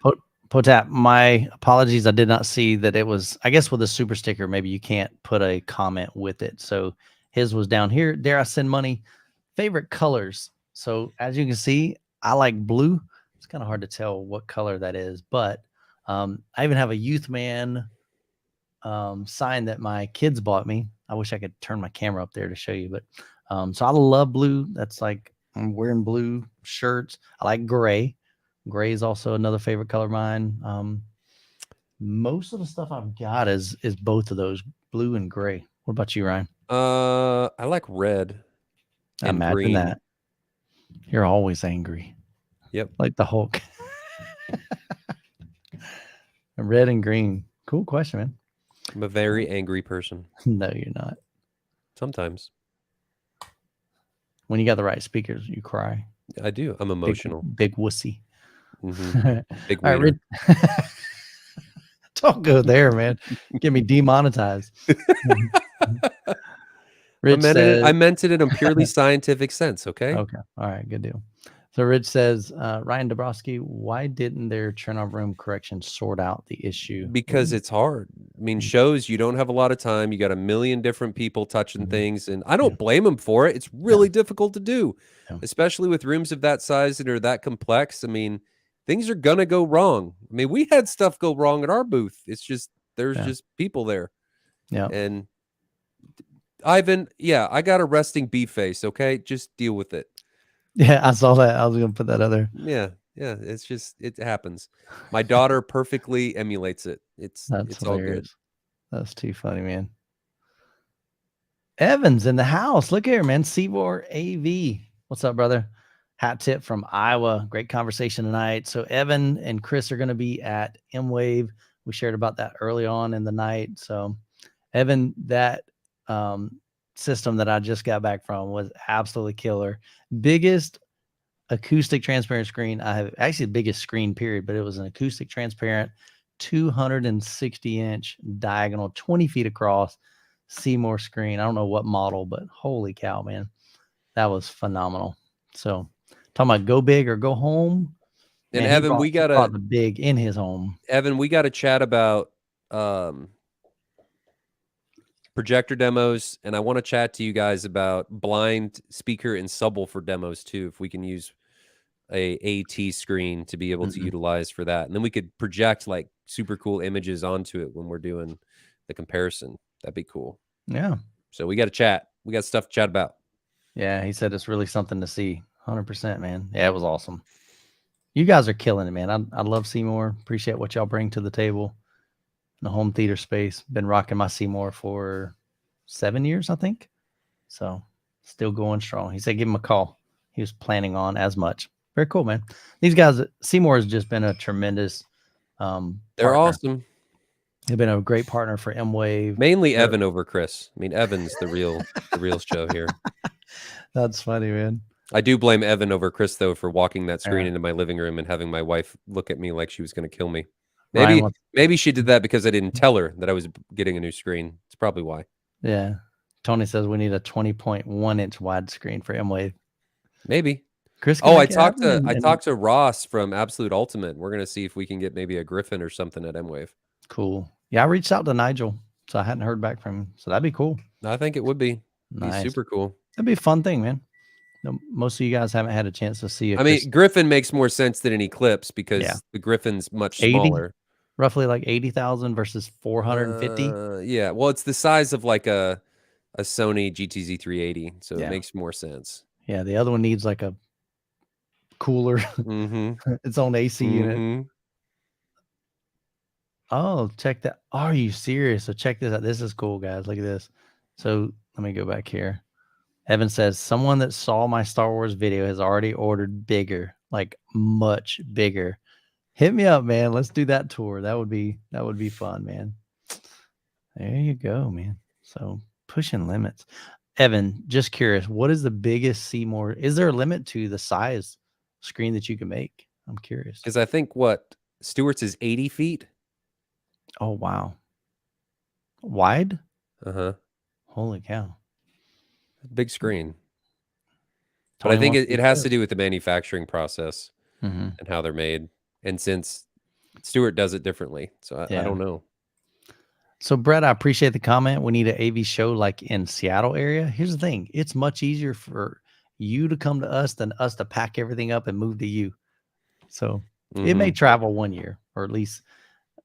Potap, my apologies. I did not see that it was, I guess with a super sticker, maybe you can't put a comment with it. So his was down here. Dare I send money? Favorite colors. So as you can see, I like blue. It's kind of hard to tell what color that is, but I even have a Youth Man sign that my kids bought me. I wish I could turn my camera up there to show you, but so I love blue. That's like, I'm wearing blue shirts. I like gray. Gray is also another favorite color of mine. Most of the stuff I've got is both of those, blue and gray. What about you, Ryan? I like red and Imagine green. that. You're always angry. Yep. Like the Hulk. Red and green. Cool question, man. I'm a very angry person. No, you're not. Sometimes. When you got the right speakers, you cry. I do. I'm emotional. Big wussy. Big all right, don't go there, man. Get me demonetized. Rich I meant it in a purely scientific sense, okay? Okay. All right, good deal. So Rich says, Ryan Dabrowski, why didn't their turnover room correction sort out the issue? Because it's hard. I mean, shows, you don't have a lot of time. You got a million different people touching things, and I don't blame them for it. It's really difficult to do, especially with rooms of that size that are that complex. I mean, things are going to go wrong. I mean, we had stuff go wrong at our booth. It's just, there's just people there. Yeah. And Ivan, I got a resting beef face, okay? Just deal with it. Yeah, I saw that. I was going to put that other. Yeah. It's just, it happens. My daughter perfectly emulates it. It's all good. That's too funny, man. Evan's in the house. Look here, man. Seymour AV. What's up, brother? Hat tip from Iowa. Great conversation tonight. So Evan and Chris are going to be at MWave. We shared about that early on in the night. So Evan, that system that I just got back from was absolutely killer. Biggest acoustic transparent screen I have, actually the biggest screen period, but it was an acoustic transparent 260-inch diagonal, 20 feet across Seymour screen. I don't know what model, but holy cow, man, that was phenomenal. So talking about go big or go home. And man, Evan, we got the big in his home. Evan, we got to chat about projector demos, and I want to chat to you guys about blind speaker and subwoofer demos too, if we can use a AT screen to be able to utilize for that. And then we could project like super cool images onto it when we're doing the comparison. That'd be cool. Yeah. So we got to chat. We got stuff to chat about. Yeah, he said it's really something to see. 100%, man. Yeah, it was awesome. You guys are killing it, man. I love Seymour. Appreciate what y'all bring to the table in the home theater space. Been rocking my Seymour for 7 years, I think. So still going strong. He said give him a call. He was planning on as much. Very cool, man. These guys, Seymour has just been a tremendous they're awesome. They've been a great partner for MWave. Mainly Evan over Chris. I mean, Evan's the real show here. That's funny, man. I do blame Evan over Chris, though, for walking that screen into my living room and having my wife look at me like she was going to kill me. Maybe she did that because I didn't tell her that I was getting a new screen. It's probably why. Yeah. Tony says we need a 20.1-inch widescreen for MWave. Maybe. Chris, I talked to Ross from Absolute Ultimate. We're gonna see if we can get maybe a Griffin or something at MWave. Cool. Yeah, I reached out to Nigel, so I hadn't heard back from him. So that'd be cool. I think it would be. Nice. Be super cool. That'd be a fun thing, man. Most of you guys haven't had a chance to see it. I mean, Griffin makes more sense than an Eclipse because the Griffin's much smaller. Roughly like 80,000 versus 450. Yeah. Well, it's the size of like a Sony GTZ 380, so it makes more sense. Yeah, the other one needs like a cooler, its own AC unit. Oh, check that. Are you serious? So check this out. This is cool, guys. Look at this. So let me go back here. Evan says, someone that saw my Star Wars video has already ordered bigger, like much bigger. Hit me up, man. Let's do that tour. That would be fun, man. There you go, man. So pushing limits. Evan, just curious, what is the biggest Seymour? Is there a limit to the size screen that you can make? I'm curious. Because I think what Stewart's is 80 feet. Oh, wow. Wide? Holy cow. Big screen. But I think it has to do with the manufacturing process and how they're made. And since Stewart does it differently, so I don't know. So, Brett, I appreciate the comment. We need an AV show like in Seattle area. Here's the thing. It's much easier for you to come to us than us to pack everything up and move to you. So it may travel 1 year or at least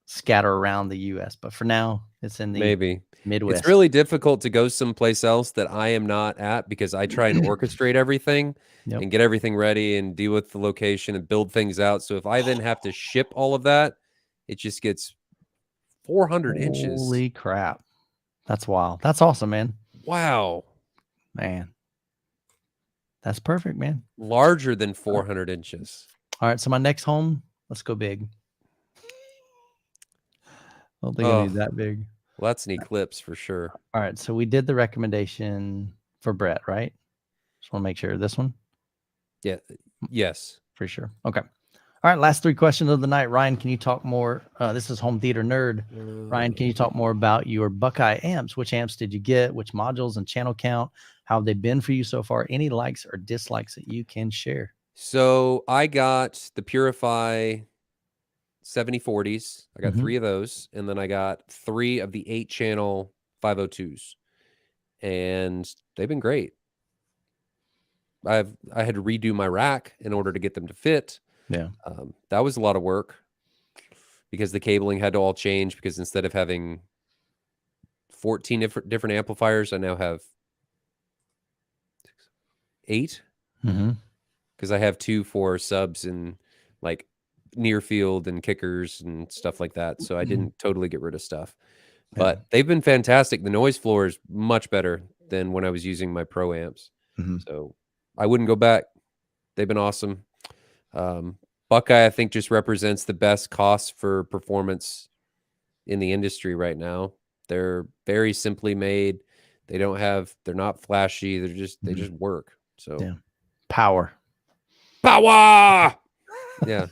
scatter around the U.S. But for now, it's in the Midwest. It's really difficult to go someplace else that I am not at because I try and orchestrate everything and get everything ready and deal with the location and build things out. So if I then have to ship all of that, it just gets 400 inches. Holy crap. That's wild. That's awesome, man. Wow. Man. That's perfect, man. Larger than 400 inches. All right. So my next home, let's go big. I don't think I need that big. Well, that's an Eclipse for sure. All right. So we did the recommendation for Brett, right? Just want to make sure. This one? Yeah. Yes. For sure. Okay. All right, last three questions of the night. Ryan, can you talk more? This is Home Theater Nerd. Ryan, can you talk more about your Buckeye amps? Which amps did you get? Which modules and channel count? How have they been for you so far? Any likes or dislikes that you can share? So I got the Purify 7040s. I got 3 of those. And then I got 3 of the 8-channel 502s. And they've been great. I had to redo my rack in order to get them to fit. Yeah. That was a lot of work because the cabling had to all change because instead of having 14 different amplifiers, I now have 8 because I have 2 for subs and like near field and kickers and stuff like that. So I didn't totally get rid of stuff, but they've been fantastic. The noise floor is much better than when I was using my Pro amps. So I wouldn't go back. They've been awesome. Buckeye, I think, just represents the best cost for performance in the industry right now. They're very simply made. They're not flashy. They just work. So power. Yeah.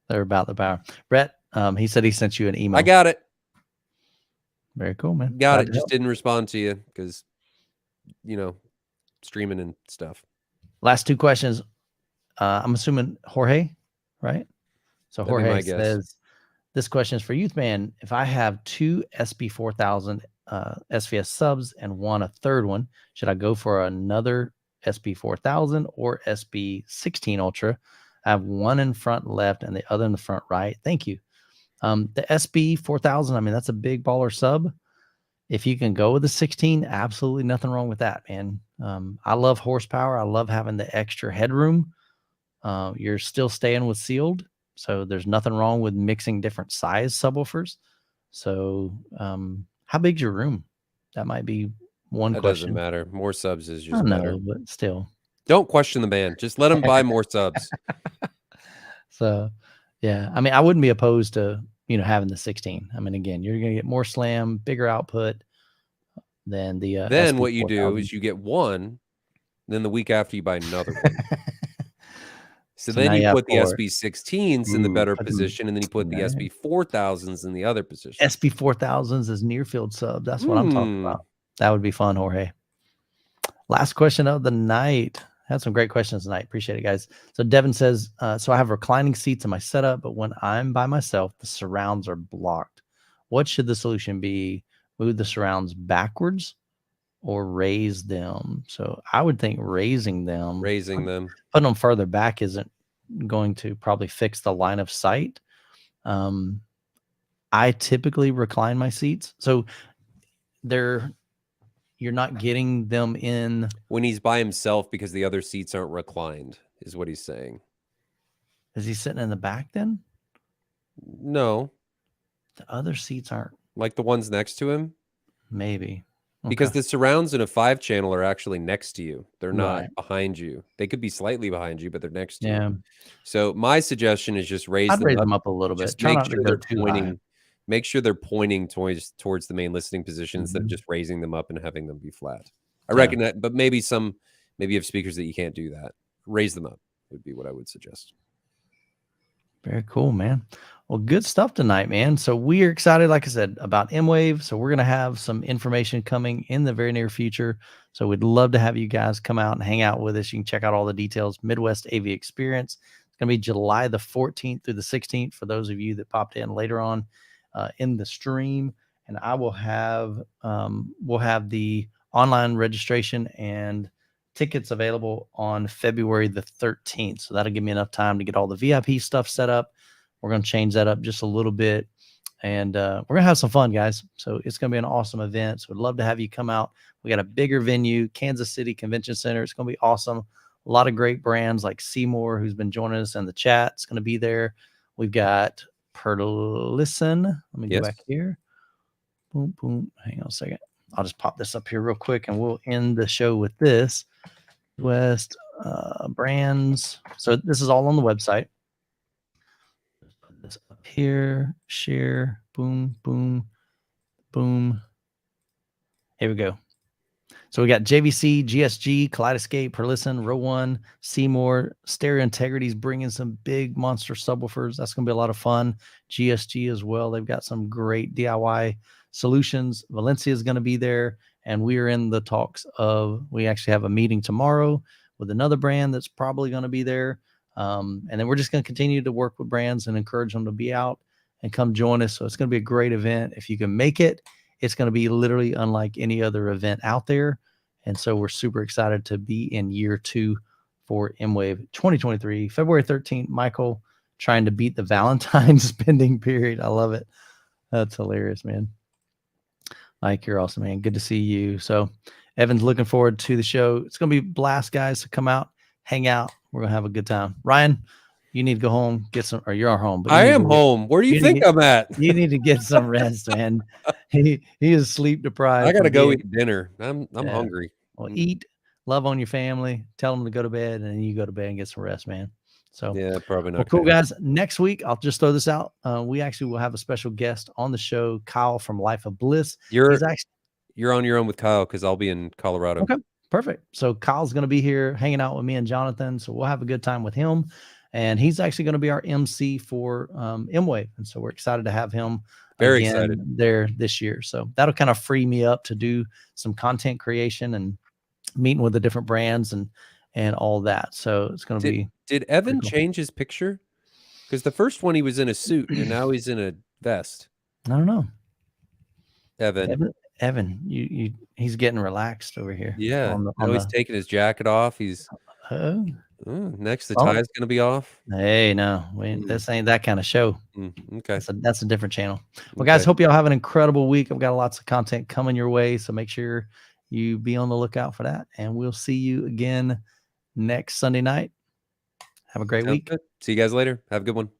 They're about the power. Brett, he said he sent you an email. I got it. Very cool, man. Got it. Just didn't respond to you because, streaming and stuff. Last 2 questions. I'm assuming Jorge, right? So Jorge says, this question is for Youth Man. If I have 2 SB4000 SVS subs and want a third one, should I go for another SB4000 or SB16 Ultra? I have one in front left and the other in the front right. Thank you. The SB4000, I mean, that's a big baller sub. If you can go with the 16, absolutely nothing wrong with that, man. I love horsepower. I love having the extra headroom. You're still staying with sealed, so there's nothing wrong with mixing different size subwoofers. So how big's your room? That might be one question. Doesn't matter. More subs is just better. But still. Don't question the man. Just let him buy more subs. So, yeah. I mean, I wouldn't be opposed to, having the 16. I mean, again, you're going to get more slam, bigger output than the Then what you do is you get one then the week after you buy another one. So then now you you have put the 4. SB16s in the better put them position, and then you put the right. SB4000s in the other position. SB4000s is near field sub. That's what I'm talking about. That would be fun, Jorge. Last question of the night. Had some great questions tonight. Appreciate it, guys. So Devin says, so I have reclining seats in my setup, but when I'm by myself, the surrounds are blocked. What should the solution be? Move the surrounds backwards or raise them? So I would think raising them. Putting them further back isn't going to probably fix the line of sight. I typically recline my seats. So you're not getting them in when he's by himself because the other seats aren't reclined, is what he's saying. Is he sitting in the back then? No. The other seats aren't. Like the ones next to him? Maybe. Okay. Because the surrounds in a 5-channel are actually next to you. They're not behind you. They could be slightly behind you, but they're next to you. So my suggestion is just raise them up a little bit. Just Try make not sure to go they're too pointing. high. Make sure they're pointing towards the main listening position instead of just raising them up and having them be flat. I reckon that, but maybe you have speakers that you can't do that. Raise them up would be what I would suggest. Very cool, man. Well, good stuff tonight, man. So we are excited, like I said, about MWave. So we're going to have some information coming in the very near future. So we'd love to have you guys come out and hang out with us. You can check out all the details. Midwest AV Experience. It's going to be July the 14th through the 16th for those of you that popped in later on in the stream. And I will have we'll have the online registration and tickets available on February the 13th. So that'll give me enough time to get all the VIP stuff set up. We're going to change that up just a little bit. And we're going to have some fun, guys. So it's going to be an awesome event. So we'd love to have you come out. We got a bigger venue, Kansas City Convention Center. It's going to be awesome. A lot of great brands like Seymour, who's been joining us in the chat. It's going to be there. We've got Perlison. Let me go back here. Boom, boom. Hang on a second. I'll just pop this up here real quick and we'll end the show with this. West brands. So this is all on the website. Let's put this up here. Share. Boom, boom, boom. Here we go. So we got JVC, GSG, Kaleidoscape, Perlison, Row One, Seymour, Stereo Integrity's bringing some big monster subwoofers. That's going to be a lot of fun. GSG as well. They've got some great DIY solutions. Valencia is going to be there. And we are in the talks of, we actually have a meeting tomorrow with another brand that's probably going to be there. And then we're just going to continue to work with brands and encourage them to be out and come join us. So it's going to be a great event. If you can make it, it's going to be literally unlike any other event out there. And so we're super excited to be in year 2 for MWave 2023, February 13th. Michael trying to beat the Valentine's spending period. I love it. That's hilarious, man. Mike, you're awesome, man. Good to see you. So Evan's looking forward to the show. It's going to be a blast, guys. So come out, hang out. We're going to have a good time. Ryan, you need to go home, get some, or you're home. But I am home. Where do you think I'm at? You need to get some rest, man. He is sleep deprived. I got to go eat dinner. I'm hungry. Well, eat, love on your family, tell them to go to bed, and then you go to bed and get some rest, man. So yeah, probably not. Well, cool, guys. Next week, I'll just throw this out. We actually will have a special guest on the show, Kyle from Life of Bliss. You're on your own with Kyle because I'll be in Colorado. Okay, perfect. So Kyle's going to be here hanging out with me and Jonathan. So we'll have a good time with him. And he's actually going to be our MC for MWave. And so we're excited to have him very excited there this year. So that'll kind of free me up to do some content creation and meeting with the different brands and all that. So it's going to be. Did Evan change his picture? Because the first one he was in a suit and now he's in a vest. I don't know. Evan, he's getting relaxed over here. Yeah. He's taking his jacket off. He's next the tie is going to be off. Hey, no, this ain't that kind of show. Okay, that's a different channel. Well, guys, hope y'all have an incredible week. I've got lots of content coming your way, so make sure you be on the lookout for that. And we'll see you again next Sunday night. Have a great week. Good. See you guys later. Have a good one.